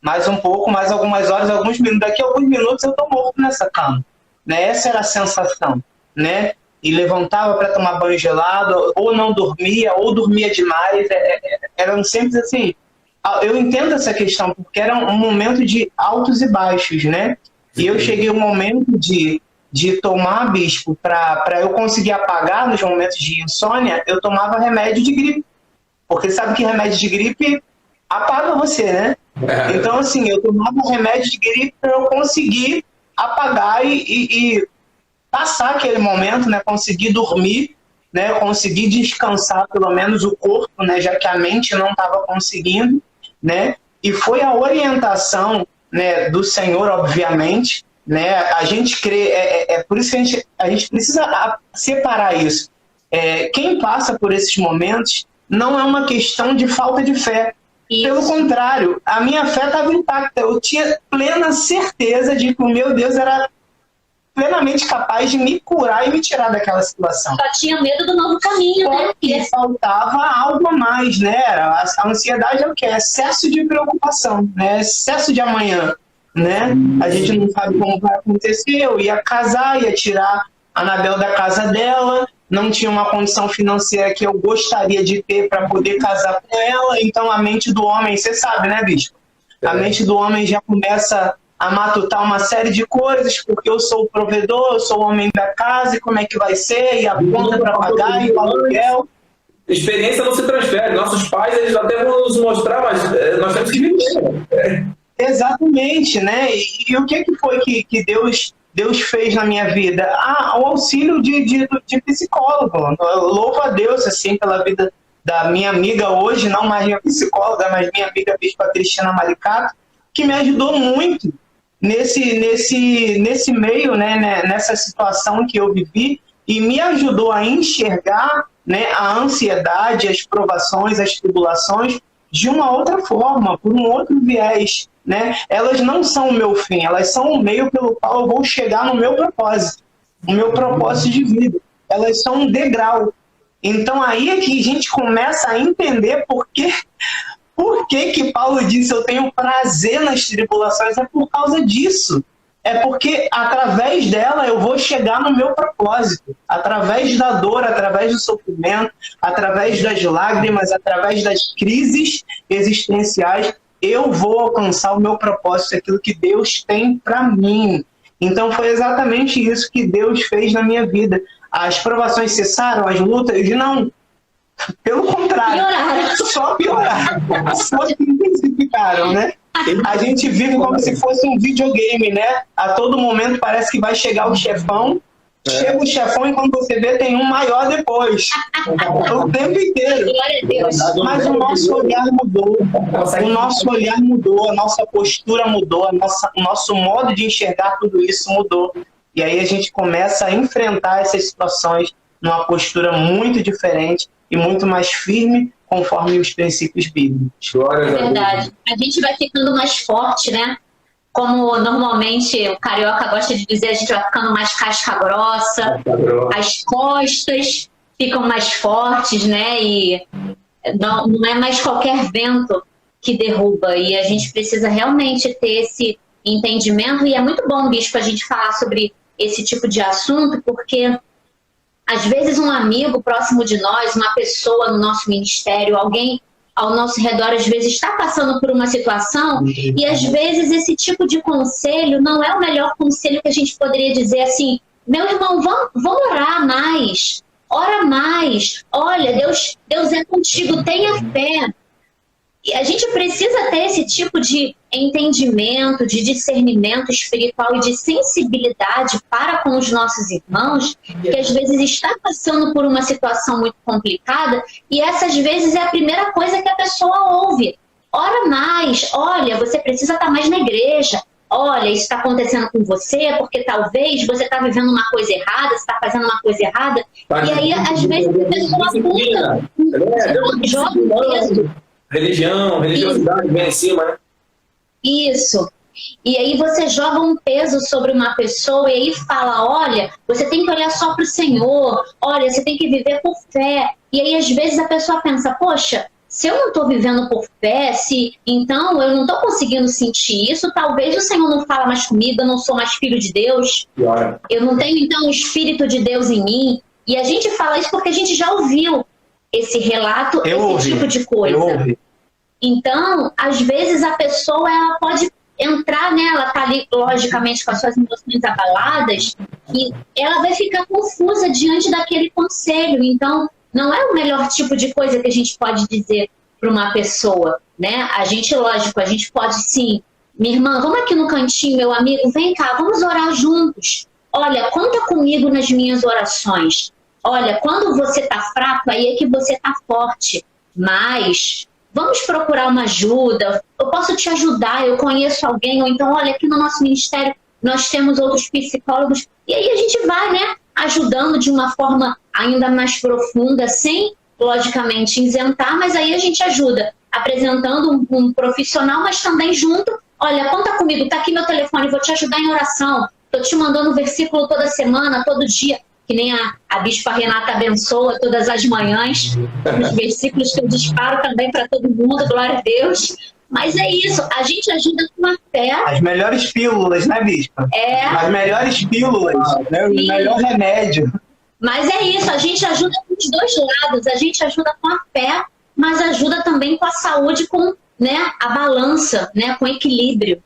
Mais um pouco, mais algumas horas, alguns minutos. Daqui a alguns minutos eu estou morto nessa cama. Né? Essa era a sensação. Né? E levantava para tomar banho gelado, ou não dormia, ou dormia demais. Eram sempre assim. Eu entendo essa questão, porque era um momento de altos e baixos. Né? E eu cheguei ao momento de tomar, bispo, para eu conseguir apagar nos momentos de insônia, eu tomava remédio de gripe. Porque sabe que remédio de gripe apaga você, né? Então, assim, eu tomava um remédio de gripe para eu conseguir apagar e passar aquele momento, né? Conseguir dormir, né? Conseguir descansar pelo menos o corpo, né? Já que a mente não estava conseguindo, né? E foi a orientação, né, do Senhor, obviamente, né? A gente crê, por isso que a gente precisa separar isso. Quem passa por esses momentos não é uma questão de falta de fé. Isso. Pelo contrário, a minha fé estava intacta. Eu tinha plena certeza de que o meu Deus era plenamente capaz de me curar e me tirar daquela situação. Só tinha medo do novo caminho, né? E faltava algo a mais, né? A ansiedade é o quê? Excesso de preocupação, né? Excesso de amanhã, né? A gente não sabe como vai acontecer. Eu ia casar, ia tirar a Anabel da casa dela, não tinha uma condição financeira que eu gostaria de ter para poder casar com ela, então a mente do homem, você sabe, né, bispo? A mente do homem já começa a matutar uma série de coisas, porque eu sou o provedor, eu sou o homem da casa, e como é que vai ser, e a conta para pagar, e o aluguel. Experiência não se transfere. Nossos pais, eles até vão nos mostrar, mas nós temos que viver. Exatamente, né? E o que foi que Deus fez na minha vida? O auxílio de psicólogo. Eu louvo a Deus, assim, pela vida da minha amiga hoje, não mais minha psicóloga, mas minha amiga Bispa Cristina Maricato, que me ajudou muito nesse meio, né, nessa situação que eu vivi, e me ajudou a enxergar, né, a ansiedade, as provações, as tribulações de uma outra forma, por um outro viés. Né? Elas não são o meu fim, elas são o meio pelo qual eu vou chegar no meu propósito, o meu propósito de vida. Elas são um degrau. Então aí é que a gente começa a entender por que Por que Paulo disse eu tenho prazer nas tribulações? É por causa disso. É porque através dela eu vou chegar no meu propósito. Através da dor, através do sofrimento, através das lágrimas, através das crises existenciais, eu vou alcançar o meu propósito, aquilo que Deus tem para mim. Então foi exatamente isso que Deus fez na minha vida. As provações cessaram, as lutas não. Pelo contrário, só pioraram, só se intensificaram, né? A gente vive como se fosse um videogame, né? A todo momento parece que vai chegar o chefão, chega o chefão e quando você vê tem um maior depois, o tempo inteiro. Glória a Deus. Mas o nosso olhar mudou, a nossa postura mudou, o nosso modo de enxergar tudo isso mudou. E aí a gente começa a enfrentar essas situações numa postura muito diferente e muito mais firme, conforme os princípios bíblicos. É verdade. A gente vai ficando mais forte, né? Como normalmente o carioca gosta de dizer, a gente vai ficando mais casca grossa, as costas ficam mais fortes, né? E não é mais qualquer vento que derruba. E a gente precisa realmente ter esse entendimento. E é muito bom, Bispo, a gente falar sobre esse tipo de assunto, porque às vezes um amigo próximo de nós, uma pessoa no nosso ministério, alguém ao nosso redor, às vezes está passando por uma situação e às vezes esse tipo de conselho não é o melhor conselho que a gente poderia dizer assim, meu irmão, vamos orar mais, ora mais, olha, Deus é contigo, tenha fé. E a gente precisa ter esse tipo de entendimento, de discernimento espiritual e de sensibilidade para com os nossos irmãos, que às vezes está passando por uma situação muito complicada e essa às vezes é a primeira coisa que a pessoa ouve. Ora mais, olha, você precisa estar mais na igreja, olha, isso está acontecendo com você porque talvez você está vivendo uma coisa errada, você está fazendo uma coisa errada, e aí às vezes a pessoa apunta, joga o peso. Religiosidade vem em cima, né? Isso. E aí você joga um peso sobre uma pessoa e aí fala, olha, você tem que olhar só para o Senhor, olha, você tem que viver por fé. E aí às vezes a pessoa pensa, poxa, se eu não estou vivendo por fé, então eu não estou conseguindo sentir isso, talvez o Senhor não fala mais comigo, eu não sou mais filho de Deus, eu não tenho então o Espírito de Deus em mim. E a gente fala isso porque a gente já ouviu esse relato, tipo de coisa. Então, às vezes a pessoa ela pode entrar nela, tá ali logicamente com as suas emoções abaladas e ela vai ficar confusa diante daquele conselho. Então, não é o melhor tipo de coisa que a gente pode dizer para uma pessoa, né? A gente, lógico, a gente pode sim, minha irmã, vamos aqui no cantinho, meu amigo, vem cá, vamos orar juntos. Olha, conta comigo nas minhas orações. Olha, quando você tá fraco, aí é que você tá forte. Mas vamos procurar uma ajuda, eu posso te ajudar, eu conheço alguém, ou então, olha, aqui no nosso ministério nós temos outros psicólogos, e aí a gente vai, né, ajudando de uma forma ainda mais profunda, sem, logicamente, isentar, mas aí a gente ajuda, apresentando um profissional, mas também junto, olha, conta comigo, tá aqui meu telefone, vou te ajudar em oração, tô te mandando um versículo toda semana, todo dia, que nem a Bispa Renata abençoa todas as manhãs, os versículos que eu disparo também para todo mundo, glória a Deus. Mas é isso, a gente ajuda com a fé. As melhores pílulas, né, Bispa? As melhores pílulas, né? O melhor remédio. Mas é isso, a gente ajuda com os dois lados, a gente ajuda com a fé, mas ajuda também com a saúde, com, né, a balança, né, com equilíbrio.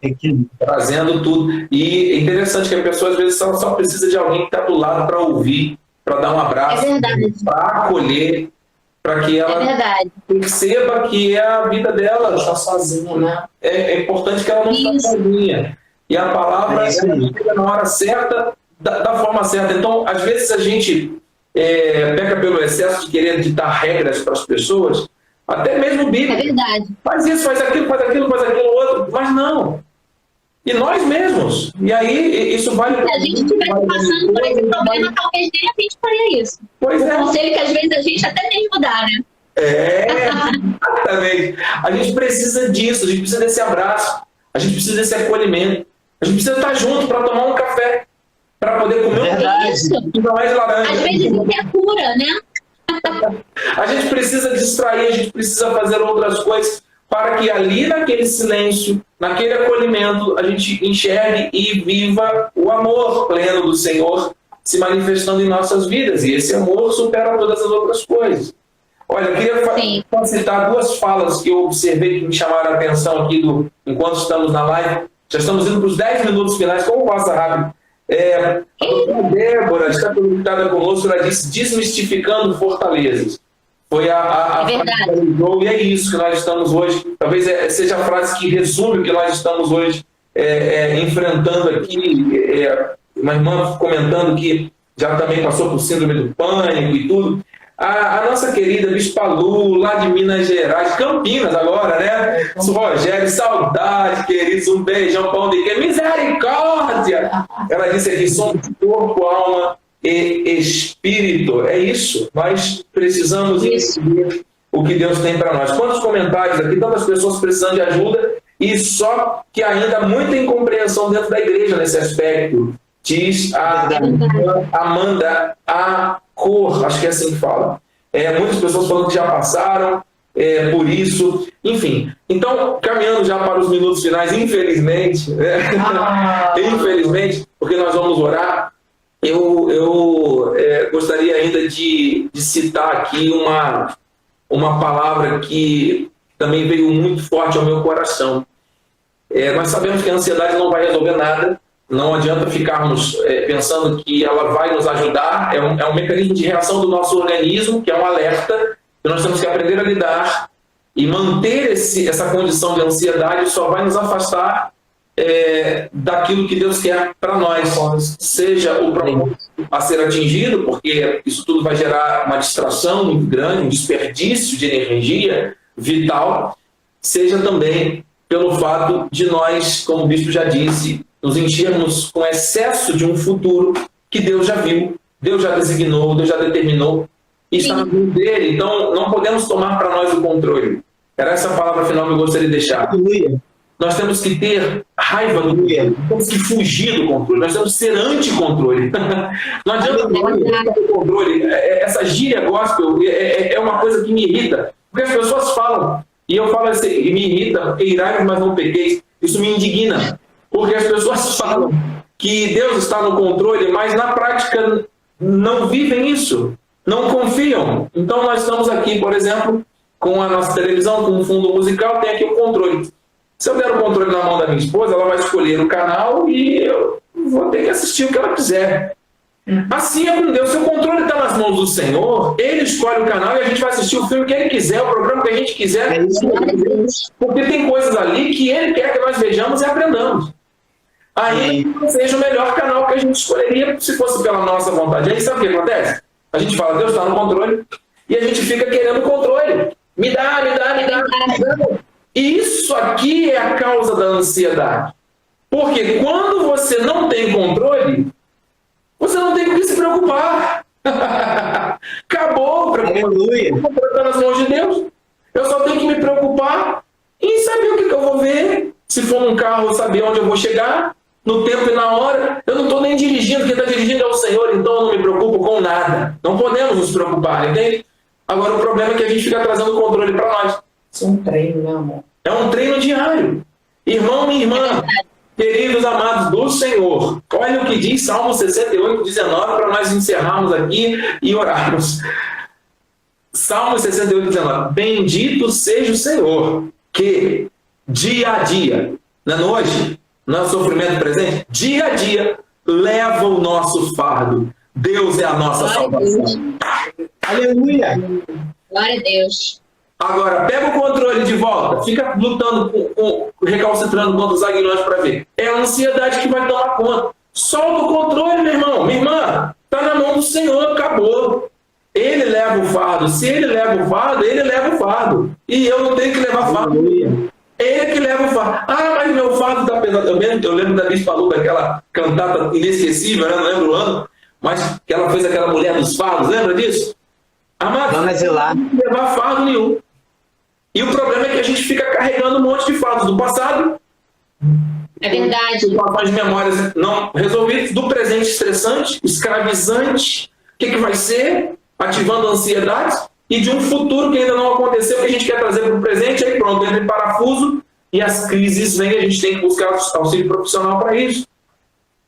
Trazendo tudo. E é interessante que a pessoa às vezes só precisa de alguém que está do lado para ouvir, para dar um abraço, para acolher, para que ela perceba que é a vida dela. Não está sozinha, né? É importante que ela não está sozinha. E a palavra chega na hora certa, da forma certa. Então, às vezes a gente peca pelo excesso de querer ditar regras para as pessoas, até mesmo bíblico. É verdade. Faz isso, faz aquilo outro, mas não. E nós mesmos. E aí, isso vale... Se a gente estivesse passando por esse problema, talvez nem a gente faria isso. Pois é. O conselho que às vezes a gente até tem que mudar, né? Exatamente. A gente precisa disso, a gente precisa desse abraço, a gente precisa desse acolhimento, a gente precisa estar junto para tomar um café, para poder comer um mais laranja. Às vezes isso é cura, né? A gente precisa distrair, a gente precisa fazer outras coisas, para que ali naquele silêncio, naquele acolhimento, a gente enxergue e viva o amor pleno do Senhor se manifestando em nossas vidas. E esse amor supera todas as outras coisas. Olha, eu queria citar duas falas que eu observei que me chamaram a atenção aqui enquanto estamos na live. Já estamos indo para os 10 minutos finais, como passa rápido. A doutora Débora está conectada conosco, ela disse desmistificando fortalezas. Foi a frase que ela, e é isso que nós estamos hoje. Talvez seja a frase que resume o que nós estamos hoje enfrentando aqui. Uma irmã comentando que já também passou por síndrome do pânico e tudo. A nossa querida Bispa Lu, lá de Minas Gerais, Campinas agora, né? Rogério, saudade, queridos, um beijão, pão de queijo, misericórdia! Ela disse aqui, somos corpo, alma e espírito. É isso, nós precisamos entender o que Deus tem para nós. Quantos comentários aqui, tantas pessoas precisando de ajuda, e só que ainda muita incompreensão dentro da igreja nesse aspecto. Diz a Amanda Cor, acho que é assim que fala. Muitas pessoas falando que já passaram por isso. Enfim, então, caminhando já para os minutos finais, infelizmente, infelizmente, porque nós vamos orar, eu gostaria ainda de citar aqui uma palavra que também veio muito forte ao meu coração. Nós sabemos que a ansiedade não vai resolver nada. Não adianta ficarmos pensando que ela vai nos ajudar. É um mecanismo de reação do nosso organismo, que é um alerta, que nós temos que aprender a lidar. E manter essa condição de ansiedade só vai nos afastar daquilo que Deus quer para nós. Seja o propósito a ser atingido, porque isso tudo vai gerar uma distração muito grande, um desperdício de energia vital, seja também pelo fato de nós, como o bispo já disse, nos enchermos com excesso de um futuro que Deus já viu, Deus já designou, Deus já determinou e está na mão dele. Então não podemos tomar para nós o controle. Era essa a palavra final que eu gostaria de deixar. Nós temos que ter raiva do controle, temos que fugir do controle, nós temos que ser anti-controle. Não adianta falar do controle. Essa gíria gospel é uma coisa que me irrita, porque as pessoas falam, e eu falo assim, e me irrita, porque irai, mas não pequeis. Isso me indigna. Porque as pessoas falam que Deus está no controle, mas na prática não vivem isso, não confiam. Então nós estamos aqui, por exemplo, com a nossa televisão, com um fundo musical, tem aqui o controle. Se eu der o controle na mão da minha esposa, ela vai escolher o canal e eu vou ter que assistir o que ela quiser. Assim é com Deus. Se o controle está nas mãos do Senhor, Ele escolhe o canal e a gente vai assistir o filme que Ele quiser, o programa que a gente quiser. Porque tem coisas ali que Ele quer que nós vejamos e aprendamos. Aí seja o melhor canal que a gente escolheria se fosse pela nossa vontade. Aí sabe o que acontece? A gente fala, Deus está no controle, e a gente fica querendo controle. Me dá. E isso aqui é a causa da ansiedade. Porque quando você não tem controle, você não tem com o que se preocupar. Acabou. Está nas mãos de Deus. Eu só tenho que me preocupar em saber o que eu vou ver. Se for num carro, saber onde eu vou chegar, no tempo e na hora. Eu não estou nem dirigindo, quem está dirigindo é o Senhor, então eu não me preocupo com nada. Não podemos nos preocupar, entende? Agora o problema é que a gente fica trazendo o controle para nós. Isso é um treino, né, amor? É um treino diário. Irmão e irmã, queridos amados do Senhor, olha o que diz Salmo 68, 19, para nós encerrarmos aqui e orarmos. Salmo 68, 19. Bendito seja o Senhor, que dia a dia, não é hoje, não é sofrimento presente, dia a dia, leva o nosso fardo. Deus é a nossa salvação. Aleluia! Glória a Deus. Agora, pega o controle de volta, fica lutando, recalcitrando contra os aguilhões para ver. É a ansiedade que vai tomar conta. Solta o controle, meu irmão, minha irmã. Está na mão do Senhor, acabou. Ele leva o fardo. Se ele leva o fardo, ele leva o fardo. E eu não tenho que levar fardo. Ele que leva o fardo. Ah, mas meu fardo está pesado. Eu lembro da Bispa Lu, daquela cantata inesquecível, né? Não lembro o ano, mas que ela fez aquela mulher dos fardos, lembra disso? Amado, não levar fardo nenhum. E o problema é que a gente fica carregando um monte de fardos do passado. É verdade. Situações de memórias não resolvidas, do presente estressante, escravizante. O que vai ser? Ativando ansiedades. e de um futuro que ainda não aconteceu, que a gente quer trazer para o presente, aí pronto, entra em parafuso e as crises vêm, a gente tem que buscar auxílio profissional para isso.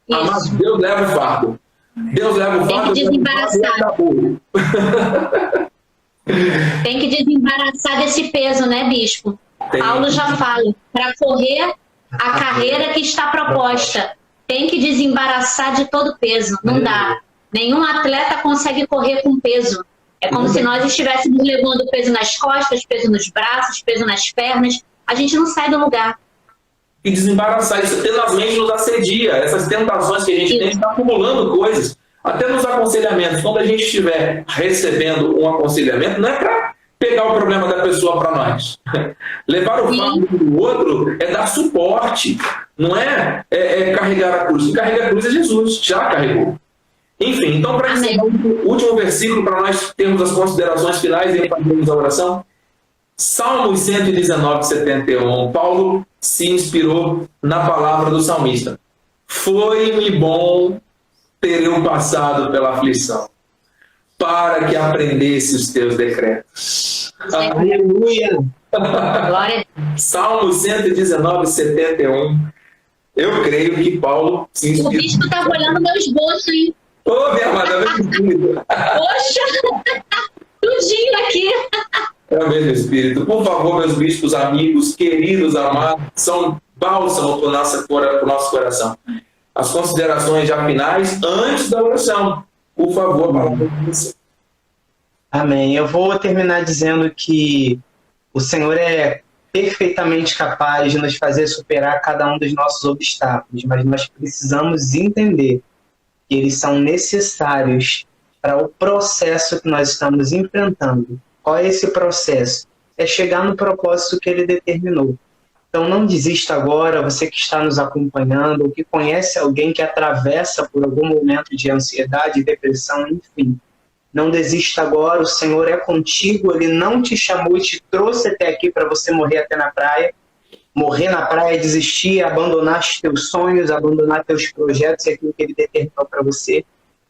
Mas Deus leva o fardo. Deus leva o fardo. Tem que desembaraçar. Tem que desembaraçar desse peso, né, bispo? Paulo já fala, para correr a carreira que está proposta, tem que desembaraçar de todo peso. Não dá. Nenhum atleta consegue correr com peso. É como se nós estivéssemos levando peso nas costas, peso nos braços, peso nas pernas. A gente não sai do lugar. E desembaraçar isso tenazmente nos assedia. Essas tentações que a gente tem, está acumulando coisas. Até nos aconselhamentos. Quando a gente estiver recebendo um aconselhamento, não é para pegar o problema da pessoa para nós. Levar o fardo do outro é dar suporte. Não é carregar a cruz. Quem carrega a cruz é Jesus. Já carregou. Enfim, então, para encerrar o último versículo, para nós termos as considerações finais e fazermos a oração. Salmos 119, 71. Paulo se inspirou na palavra do salmista. Foi-me bom ter eu passado pela aflição, para que aprendesse os teus decretos. Aleluia! Glória. Salmo 119, 71. Eu creio que Paulo se inspirou. O bispo estava olhando meu esboço, hein? Ô, minha amada, Poxa! Tudinho aqui. É o mesmo Espírito. Por favor, meus bispos, amigos, queridos, amados, são bálsamo para o nosso coração. As considerações já finais antes da oração. Por favor, palavra de você. Amém. Eu vou terminar dizendo que o Senhor é perfeitamente capaz de nos fazer superar cada um dos nossos obstáculos, mas nós precisamos entender que eles são necessários para o processo que nós estamos enfrentando. Qual é esse processo? É chegar no propósito que ele determinou. Então não desista agora, você que está nos acompanhando, ou que conhece alguém que atravessa por algum momento de ansiedade, depressão, enfim. Não desista agora, o Senhor é contigo, Ele não te chamou e te trouxe até aqui para você morrer até na praia. Morrer na praia é desistir, abandonar os teus sonhos, abandonar teus projetos e aquilo que Ele determinou para você.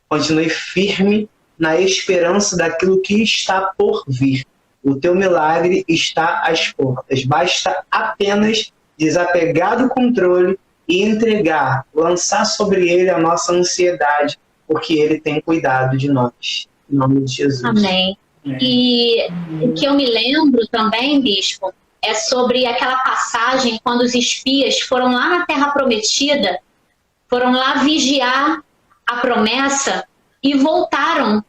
Continue firme na esperança daquilo que está por vir. O teu milagre está às portas. Basta apenas desapegar do controle e entregar, lançar sobre Ele a nossa ansiedade, porque Ele tem cuidado de nós. Em nome de Jesus. Amém. E o que eu me lembro também, bispo, é sobre aquela passagem quando os espias foram lá na Terra Prometida, foram lá vigiar a promessa e voltaram.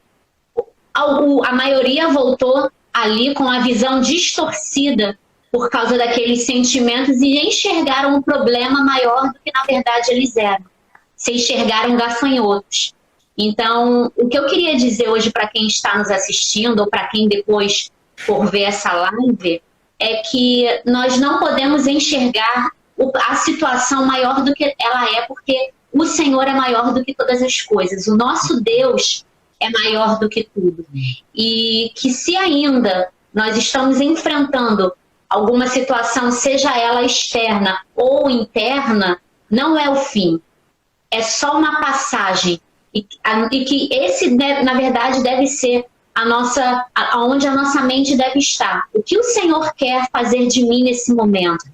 A maioria voltou ali com a visão distorcida por causa daqueles sentimentos e enxergaram um problema maior do que na verdade eles eram. Se enxergaram gafanhotos. Então, o que eu queria dizer hoje para quem está nos assistindo ou para quem depois for ver essa live é que nós não podemos enxergar a situação maior do que ela é, porque o Senhor é maior do que todas as coisas. O nosso Deus é maior do que tudo. E que se ainda nós estamos enfrentando alguma situação, seja ela externa ou interna, não é o fim. É só uma passagem. E que esse, na verdade, deve ser onde a nossa mente deve estar. O que o Senhor quer fazer de mim nesse momento?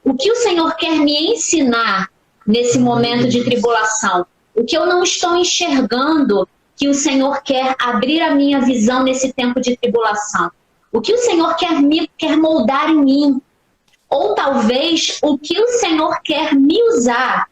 O que o Senhor quer me ensinar nesse momento de tribulação? O que eu não estou enxergando que o Senhor quer abrir a minha visão nesse tempo de tribulação? O que o Senhor quer moldar em mim? Ou talvez o que o Senhor quer me usar?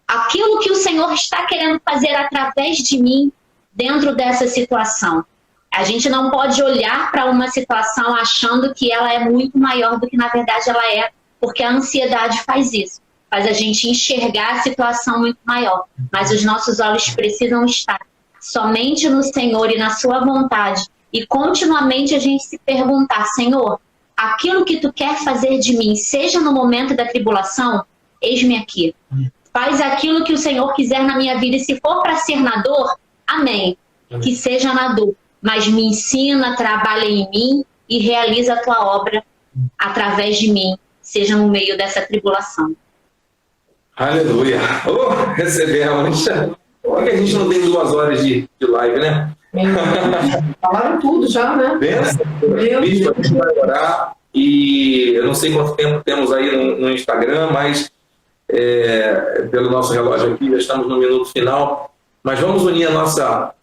Aquilo que o Senhor está querendo fazer através de mim dentro dessa situação. A gente não pode olhar para uma situação achando que ela é muito maior do que na verdade ela é, porque a ansiedade faz isso. Faz a gente enxergar a situação muito maior. Mas os nossos olhos precisam estar somente no Senhor e na sua vontade. E continuamente a gente se perguntar, Senhor, aquilo que tu quer fazer de mim, seja no momento da tribulação, eis-me aqui. Faz aquilo que o Senhor quiser na minha vida. E se for para ser na dor, amém. Que seja na dor. Mas me ensina, trabalha em mim e realiza a tua obra através de mim, seja no meio dessa tribulação. Aleluia. Recebemos. Olha que a gente não tem 2 horas de live, né? Falaram tudo já, né? Bispo, a gente vai orar. E eu não sei quanto tempo temos aí no Instagram, mas pelo nosso relógio aqui, já estamos no minuto final. Mas vamos unir a nossa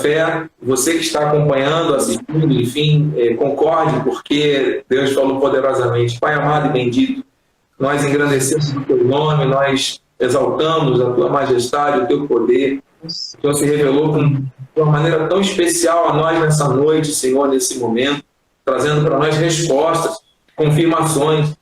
fé. Você que está acompanhando, assistindo, enfim, concorde, porque Deus falou poderosamente. Pai amado e bendito, nós engrandecemos o teu nome, nós exaltamos a tua majestade, o teu poder. O Senhor se revelou de uma maneira tão especial a nós nessa noite, Senhor, nesse momento, trazendo para nós respostas, confirmações,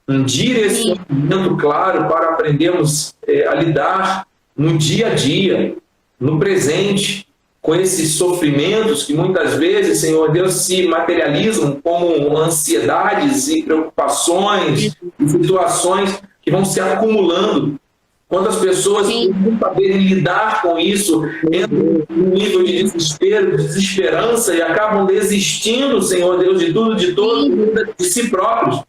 um direcionamento claro para aprendermos a lidar no dia a dia, no presente, com esses sofrimentos que muitas vezes, Senhor Deus, se materializam como ansiedades e preocupações e situações que vão se acumulando. Quantas pessoas não saberem lidar com isso, entram num nível de desespero, de desesperança e acabam desistindo, Senhor Deus, de tudo, de todos, de si próprios.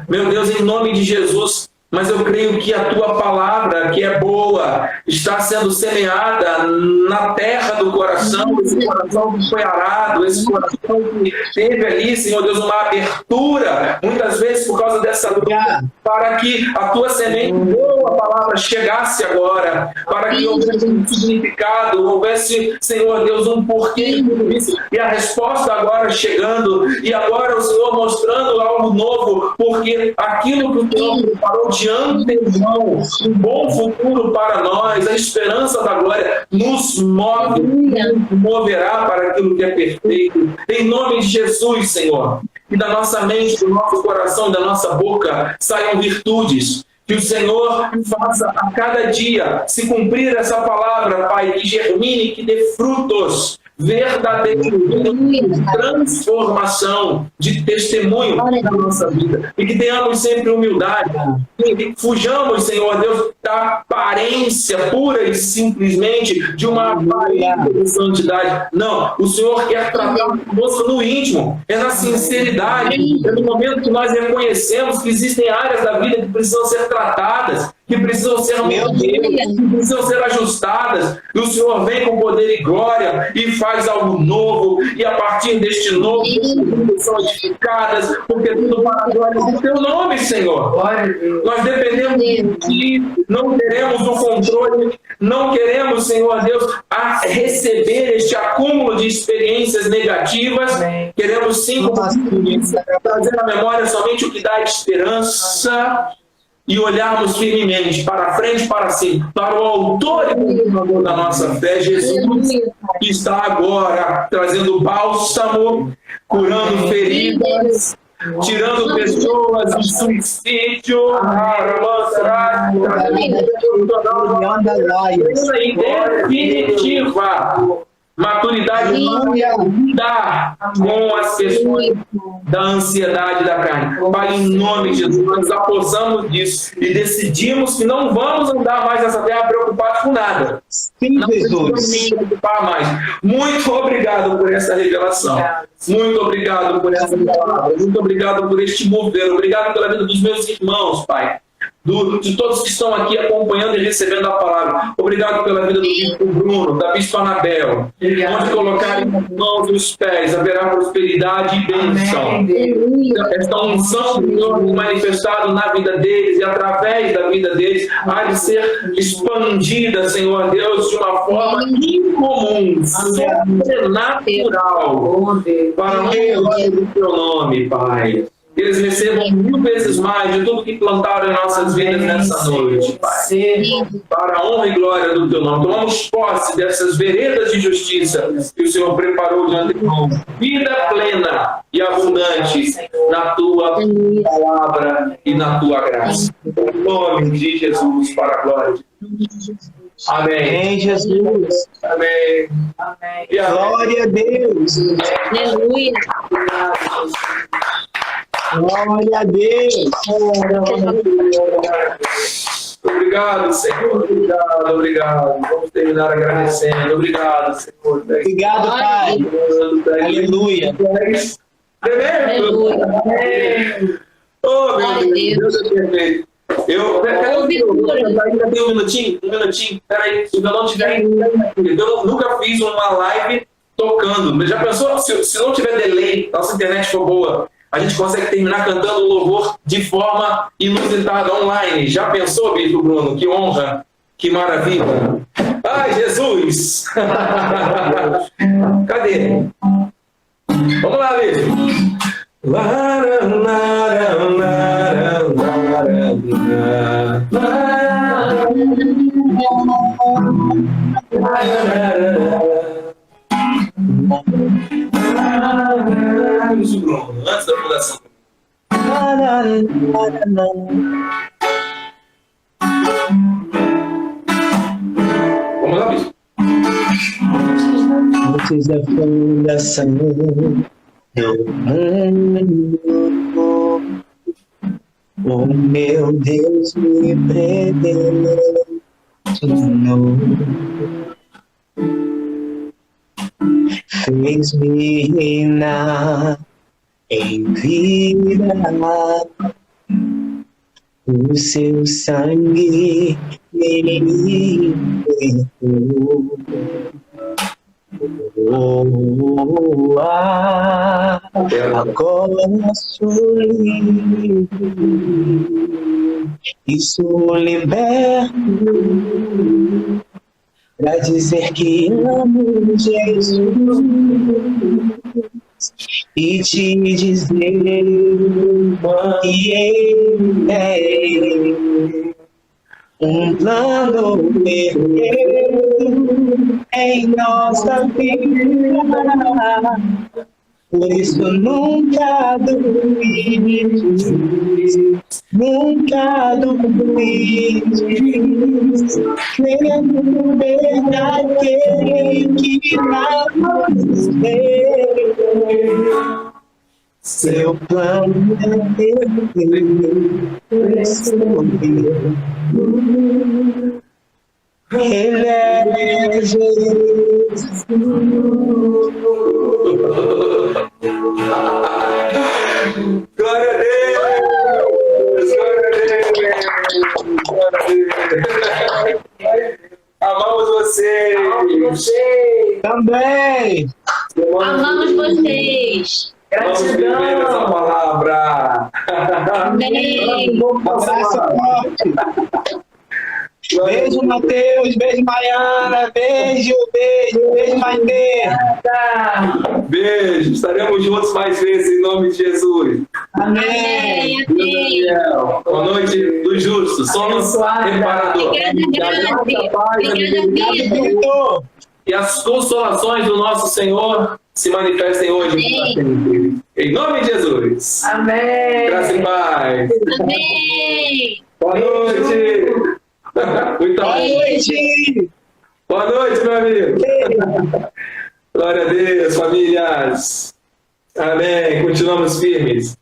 Meu Deus, em nome de Jesus, mas eu creio que a tua palavra, que é boa, está sendo semeada na terra do coração, esse coração que foi arado, esse coração que teve ali, Senhor Deus, uma abertura, muitas vezes por causa dessa luta, para que a tua semente, boa palavra, chegasse agora, para que houvesse um significado, houvesse, Senhor Deus, um porquê de tudo isso, e a resposta agora chegando, e agora o Senhor mostrando algo novo, porque aquilo que o Senhor preparou de antemão, um bom futuro para nós, a esperança da glória nos move, nos moverá para aquilo que é perfeito. Em nome de Jesus, Senhor, que da nossa mente, do nosso coração, da nossa boca saiam virtudes. Que o Senhor faça a cada dia se cumprir essa palavra, Pai, que germine, que dê frutos verdadeiros, de transformação, de testemunho na nossa vida. E que tenhamos sempre humildade. E fujamos, Senhor Deus, da aparência pura e simplesmente de uma aparência de santidade. Não, o Senhor quer tratar conosco no íntimo, é na sinceridade, é no momento que nós reconhecemos que existem áreas da vida que precisam ser tratadas, que precisam ser mudadas, que precisam ser ajustadas, e o Senhor vem com poder e glória e faz algo novo, e a partir deste novo são edificadas, porque tudo para a glória do teu nome, Senhor. Nós dependemos de ti, não queremos o controle, não queremos, Senhor Deus, receber este acúmulo de experiências negativas. Queremos sim, trazer à memória somente o que dá esperança, e olharmos firmemente para frente, para cima, para o autor e consumador da nossa fé, Jesus, que está agora trazendo bálsamo, curando feridas, tirando pessoas de suicídio, definitiva maturidade lidar com as questões da ansiedade da carne. Pai, em nome de Jesus, nós apossamos disso e decidimos que não vamos andar mais nessa terra preocupados com nada. Sim, não precisamos nem preocupar mais. Muito obrigado por essa revelação. Muito obrigado por essa palavra. Muito obrigado por este mover. Obrigado pela vida dos meus irmãos, Pai. De todos que estão aqui acompanhando e recebendo a palavra. Obrigado pela vida do bispo Bruno, da bispa Anabel. Onde colocarem as mãos e os pés, haverá prosperidade e bênção. Esta unção do Senhor manifestado na vida deles e através da vida deles há de ser expandida, Senhor Deus, de uma forma incomum, sobrenatural, para o teu nome, Pai. Que eles recebam 1000 vezes mais de tudo que plantaram em nossas vidas nessa noite, Pai. Para a honra e glória do teu nome. Tomamos posse dessas veredas de justiça que o Senhor preparou de antemão. Vida plena e abundante na tua palavra e na tua graça. Em nome de Jesus, para a glória de Deus. Amém. Em Jesus. Amém. Amém. E Glória a Deus. Aleluia. Glória a Deus. Obrigado, Senhor. Obrigado, obrigado. Vamos terminar agradecendo. Obrigado, Senhor. Obrigado, Pai. Aleluia. Aleluia. Oh, meu Deus, Deus é perfeito. Ainda tem um minutinho. Peraí, se eu não tiver. Eu nunca fiz uma live tocando. Já pensou? Se não tiver delay, nossa internet for boa, a gente consegue terminar cantando o louvor de forma inusitada, online. Já pensou, Bispo Bruno? Que honra, que maravilha. Ai, Jesus! Cadê? Vamos lá, Bispo. Isso, Bruno, antes da fundação. Vamos lá, bicho. Antes da fundação do mundo, o meu Deus me predestinou. Fez-me reinar em vida, o seu sangue me libertou. Agora sou livre e sou liberto pra dizer que amo Jesus e te dizer que Ele é um plano perfeito em nossa vida. Por isso nunca duvide, nunca duvide, crendo verdadeiro que vai acontecer. Seu plano é perfeito. Ele é Jesus. Glória a Deus! Glória a Deus! Amamos vocês! Também! Amamos vocês! Vamos viver essa palavra! Amém! Abraço forte! Beijo, Matheus, beijo, Mariana, beijo, Maite. Beijo, estaremos juntos mais vezes em nome de Jesus. Amém! Boa noite dos justos, somos reparador. Vitor. E as consolações do nosso Senhor se manifestem hoje. Em nome de Jesus. Amém. Graça e paz. Amém! Boa noite. Muito Boa noite. Boa noite, meu amigo. Glória a Deus, famílias. Amém. Continuamos firmes.